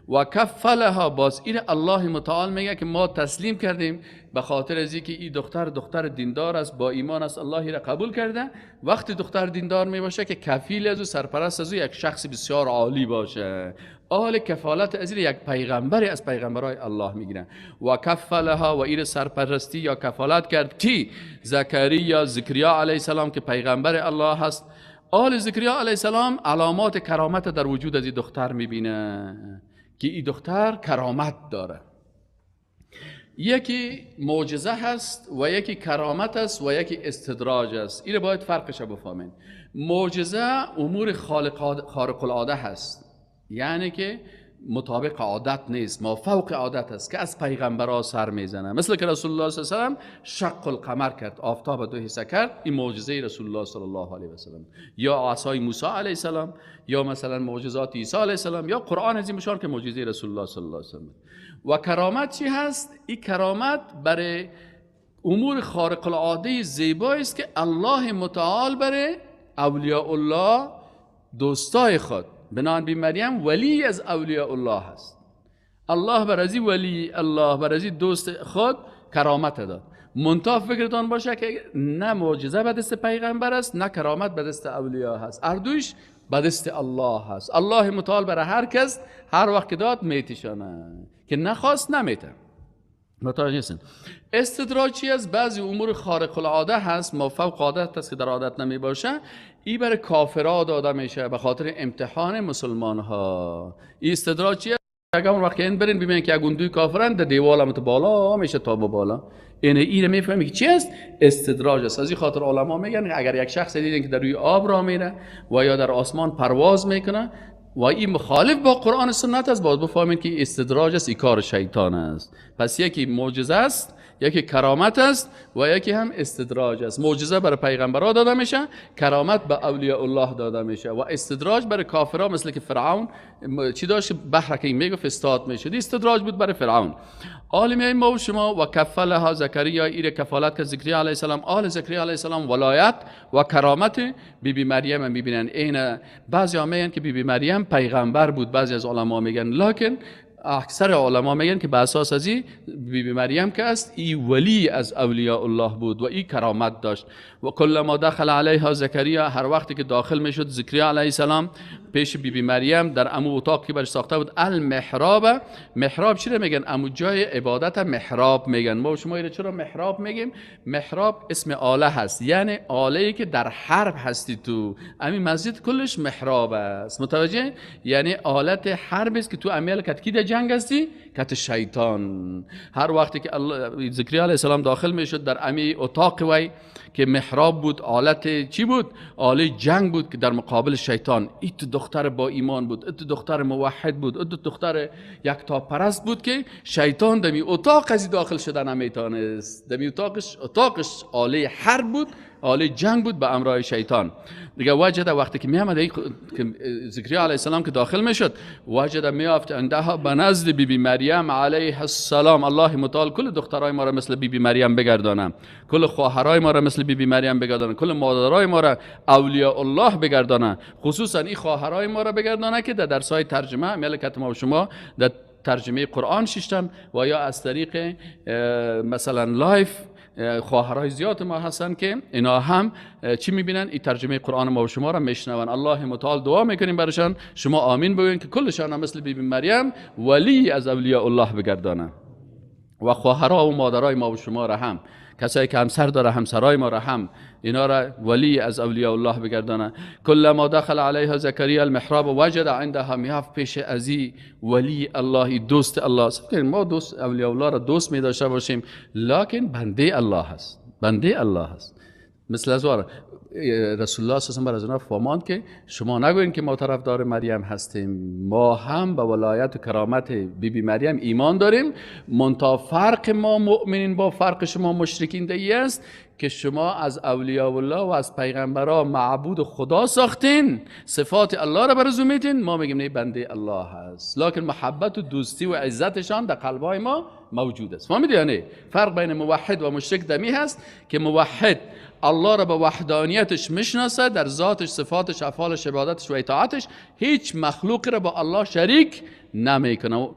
و کفلها، باز این الله متعال میگه که ما تسلیم کردیم به خاطر از اینکه این دختر دیندار است، با ایمان است، الله را قبول کرده. وقتی دختر دیندار می باشه که کفیل از و سرپرست از یک شخص بسیار عالی باشه، اهل کفالت از یک پیغمبری از پیغمبرای الله میگیرن. و کفلها، و این سرپرستی یا کفالت کرد کی؟ زکریا علیه السلام که پیغمبر الله هست. آل زکریا علیه السلام علامات کرامت در وجود از این دختر میبینه که این دختر کرامت داره. یکی معجزه هست و یکی کرامت است و یکی استدراج است. این باید فرقش بفهمین. معجزه امور خارق العاده هست، یعنی که مطابق عادت نیست، ما فوق عادت است، که از پیغمبرها سر میزنه. مثل که رسول الله صلی الله علیه و سلم شق القمر کرد، آفتاب دو حصه کرد، این معجزه رسول الله صلی الله علیه و سلم. یا عصای موسی علیه السلام، یا مثلا معجزات عیسی علیه السلام، یا قرآن عظیم شان که معجزه رسول الله صلی الله علیه و سلم. و کرامت چی هست؟ این کرامت برای امور خارق العاده زیبایی است که الله متعال برای اولیاء الله، دوستای خود، بنان بی مریم ولی از اولیاء الله هست. الله برازی ولی، الله برازی دوست خود کرامت داد. منتها فکرتان باشه که نه معجزه به دست پیغمبر است، نه کرامت به دست اولیاء هست، اردوش به دست الله هست. الله متعال برای هر کس هر وقت که داد میتشانه، که نخواست نمیته. متوجه هستین؟ استدراج چی از بعضی امور خارق العاده هست، ما فوق عادت هست که در عادت نمی باشه، این برای کافرها داده میشه به خاطر امتحان مسلمان ها. این استدراج چی اگر اون وقت این برین ببینید که گندوی کافرن در دیوال هم تو بالا میشه تا بالا. این میفهمی که چی است؟ استدراج است. از این خاطر علما میگن اگر یک شخص دیدین که در روی آب راه میره و یا در آسمان پرواز میکنه و این مخالف با قرآن و سنت است، باز بفهمید که استدراج است، این کار شیطان است. پس یکی معجزه است، یکی کرامت است و یکی هم استدراج است. معجزه برای پیغمبرها داده میشه، کرامت به اولیاء الله داده میشه و استدراج برای کافرها، مثل که فرعون چی داشت بحر که میگفت استاد میشه، استدراج بود برای فرعون. عالم ما و شما و کفلها زکریا، این کفالت که زکریا علیه السلام، آل زکریا علیه السلام ولایت و کرامت بی مریم میبینن. این بعضی ها میگن که بی مریم پیغمبر بود، بعضی از علما میگن، لکن اکثر علما میگن که به اساس از این بی مریم که است، این ولی از اولیاء الله بود و این کرامت داشت. و کل ما دخل علیها زکریا، هر وقتی که داخل میشد زکریا علیه السلام پیش بی مریم در امو اتاق که برش ساخته بود، المحراب. محراب چی میگن؟ امو جای عبادت محراب میگن. ما شما اینو چرا محراب میگیم؟ محراب اسم آله هست، یعنی آله‌ای که در حرب هستی تو. همین مسجد کلش محراب است، متوجه؟ یعنی آلت حرب است که تو عمل کتکی در جنگ هستی، کت شیطان. هر وقتی که زکریا علیه السلام داخل میشد در امی اتاق وی که محراب بود، آلت چی بود؟ آله جنگ بود که در مقابل شیطان. ایت دختر با ایمان بود، ایت دختر موحد بود، ایت دختر یکتا پرست بود که شیطان دمی اتاق از داخل شدن نمیتونست. دمی اتاقش آله حرب بود، آله جنگ بود به امرای شیطان. دیگه وجد وقتی که میامد زکریا علیه السلام که داخل میشد، وجد میافت عندها به نزد بی مریم علیه السلام. الله متعال کل دخترای ما را مثل بی مریم بگردانه، کل خواهرای ما را مثل بی مریم بگردانه، کل مادرای ما را اولیاء الله بگردانه، خصوصا این خواهرای ما را بگردانه که در درسای ترجمه ملکت ما و شما در ترجمه قرآن شیشتن و یا از طریق مثلا لایف خواهرای زیاد ما هستن که اینا هم چی میبینن؟ این ترجمه قرآن ما و شما را میشنون. الله متعال دعا میکنیم برشان، شما آمین بگوین که کلشان مثل بی مریم ولی از اولیاء الله بگردانه. و خواهرها و مادرای ما و شما را هم، کسایی که همسر داره همسرای ما را هم، اینا را ولی از اولیاء الله بگردانه. کل ما دخل علیها زکریا المحراب وجد عندها، میافت پیش ازی ولی الله، دوست الله. ما دوست اولیاء الله را دوست می داشته باشیم، لکن بنده الله هست، بنده الله هست. مثل از رسول الله صلی الله علیه و آله فرماند که شما نگوین که ما طرفدار مریم هستیم، ما هم به ولایت و کرامت بی مریم ایمان داریم. منتها فرق ما مؤمنین با فرق شما مشرکین دیگه است که شما از اولیاء الله و از پیغمبرها معبود خدا ساختین، صفات الله را برزومیتین. ما میگیم نه، بنده الله هست، لکن محبت و دوستی و عزتشان در قلبای ما موجود است. فهمیدی یا نه؟ فرق بین موحد و مشرک دمی هست که موحد الله را به وحدانیتش میشناسه، در ذاتش، صفاتش، افعالش، عبادتش و اطاعتش هیچ مخلوق را با الله شریک نمیکنه،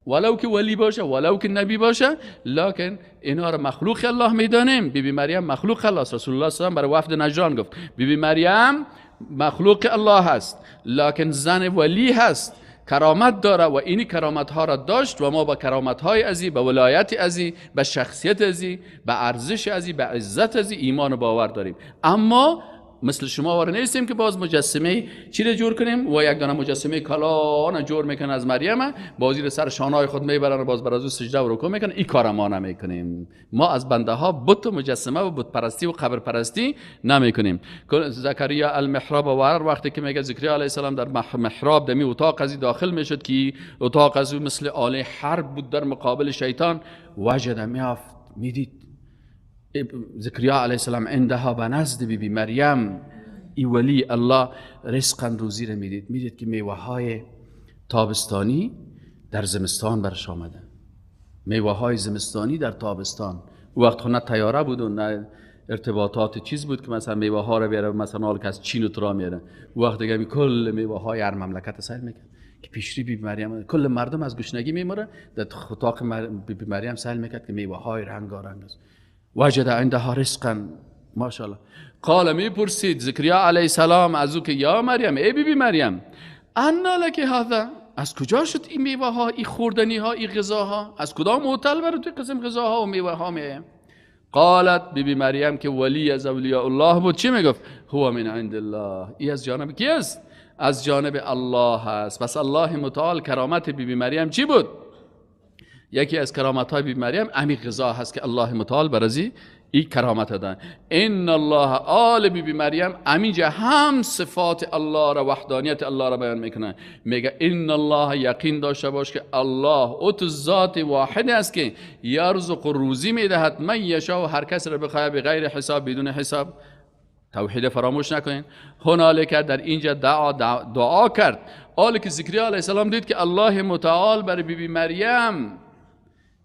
ولو که ولی باشه، ولو که نبی باشه، لکن اینا را مخلوق الله میدانیم. بی مریم مخلوق الله است. رسول الله صلی الله علیه و آله برای وفد نجران گفت بی مریم مخلوق الله است، لکن زن ولی هست، کرامت داره و اینی کرامت ها را داشت و ما با کرامت های ازی، به ولایت ازی، به شخصیت ازی، به ارزش ازی، به عزت ازی ایمان و باور داریم. اما مثل شما وار نیستیم که باز مجسمه چی رو جور کنیم و یک دانه مجسمه کلان جور میکنن از مریم، بازی رو سر شانهای خود میبرن و باز بر از او سجده و رکوع میکنن. این کار ما نمیکنیم. ما از بنده ها بت و مجسمه و بت پرستی و قبر پرستی نمیکنیم. زکریا المحراب و هر وقتی که میگه زکریا علیه السلام در محراب دمی اتاق ازی داخل میشد که اتاق از او مثل آله حرب بود در مقابل شیطان، وجد میافت میدید زکریا علیه السلام عندها به نزد بی مریم ای ولی الله رزقا روزی را میدید که میوه های تابستانی در زمستان برش آمده، میوه های زمستانی در تابستان. او وقت نه تیاره بود و نه ارتباطات چیز بود که مثلا میوه ها را بیاره، مثلا حال که از چین و ترا میاره. او وقت دیگه کل میوه های هر مملکت سیل میکنه که پیشری بی مریم، کل مردم از گشنگی میمره، در اتاق بی مریم سیل میکرد که میوه های رنگارنگ است. وجد عندها رزقا، ماشاءالله. قال میپرسید زکریا علیه السلام از او که یا مریم، ای بی مریم، انا لک هذا، از کجا شد این میوه ها، این خوردنی ها، این غذاها، از کدام هتل برای تو قسم غذاها و میوه ها میه؟ قالت بی مریم که ولی از اولیاء الله بود، چی میگفت؟ هو من عند الله، ای از جانب کی است؟ از جانب الله هست. پس الله متعال کرامت بی بی مریم چی بود؟ یکی از کرامت های بی بی مریم همین غذا هست که الله متعال برازی این کرامت دادن. ان الله آل بی بی مریم همینجا هم صفات الله را، وحدانیت الله را بیان میکنه. میگه ان الله، یقین داشته باش که الله او تو ذات واحد است که یرزق روزی میدهد من یشاء، هر کس را بخواد بغیر حساب، بدون حساب. توحید فراموش نکنین. هنالک در اینجا دعا کرد. حالی که زکریا علیه السلام دید که الله متعال برای بی بی مریم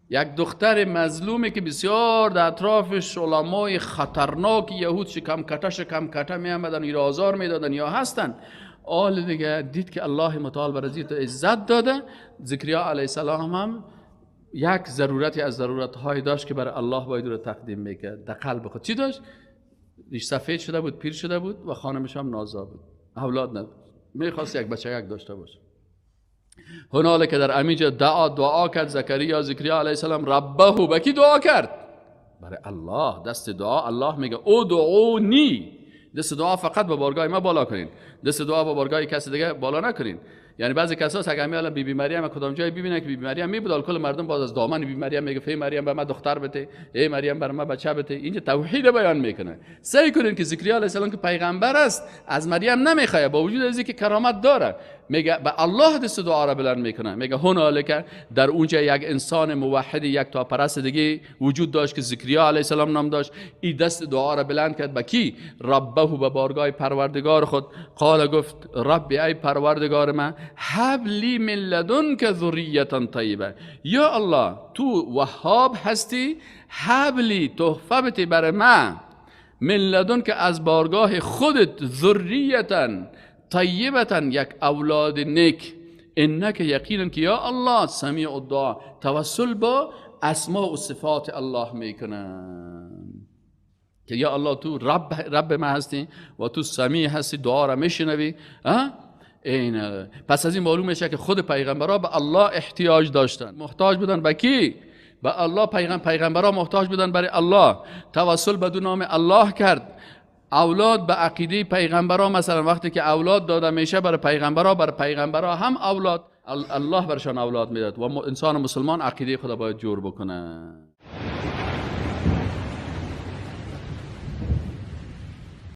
یک دختر مظلومه که بسیار در اطرافش علمای خطرناک یهود شکم کته می آمدن، این آزار میدادن یا هستن. آل دیگه دید که الله متعال برای تو عزت داده. زکریا علیه السلام هم یک ضرورتی از ضرورت‌های داشت که برای الله باید رو تقدیم میکرد. در قلب خود چی داشت؟ ریش سفید شده بود، پیر شده بود و خانمش هم نازا بود، اولاد نداشت، میخواست یک بچه یک داشته باشه. هنالک در همینجا دعا کرد زکریا علیه السلام ربه. به کی دعا کرد؟ برای الله. دست دعا الله میگه او دعونی. دست دعا فقط به بارگاه ما بالا کنین، دست دعا به بارگاه کسی دیگه بالا نکنین. یعنی بعضی کسا اگه میالن بی بی مریم کدام جای ببینن که بی بی مریم میبود، کل مردم باز از دامن بی بی مریم میگه فی مریم به ما دختر بده، ای مریم بر ما بچه بده. اینجا توحید بیان میکنه. سعی کنین که زکریا علیه السلام که پیغمبر است از مریم نمیخواد، با وجود از اینکه کرامت داره، میگه به الله دست دعا را بلند میکنه. میگه هنالک در اونجا یک انسان موحد، یک تا پرست دیگه وجود داشت که زکریا علیه السلام نام داشت. این دست دعا را بلند کرد به کی؟ ربه، به بارگاه پروردگار خود. قال گفت ربی، ای پروردگار من، هب لی من لدنک ذریه طیبه. یا الله تو وهاب هستی، هب لی تحفه بده بر من، من لدنک از بارگاه خودت، ذریه طیبه یک اولاد نیک، انک یقینا که یا الله سمیع الدعا. توسل با اسماء و صفات الله میکنن که یا الله تو رب ما هستی و تو سمیع هستی، دعا را میشنوی. اینه. پس از این معلوم میشه که خود پیغمبرها به الله احتیاج داشتن. محتاج بودن به کی؟ به الله. پیغمبرها محتاج بودن برای الله. توسل به دو نام الله کرد. اولاد به عقیده پیغمبرها، مثلا وقتی که اولاد داده میشه برای پیغمبرها هم اولاد الله برشان اولاد میداد و انسان مسلمان عقیده خدا باید جور بکنه.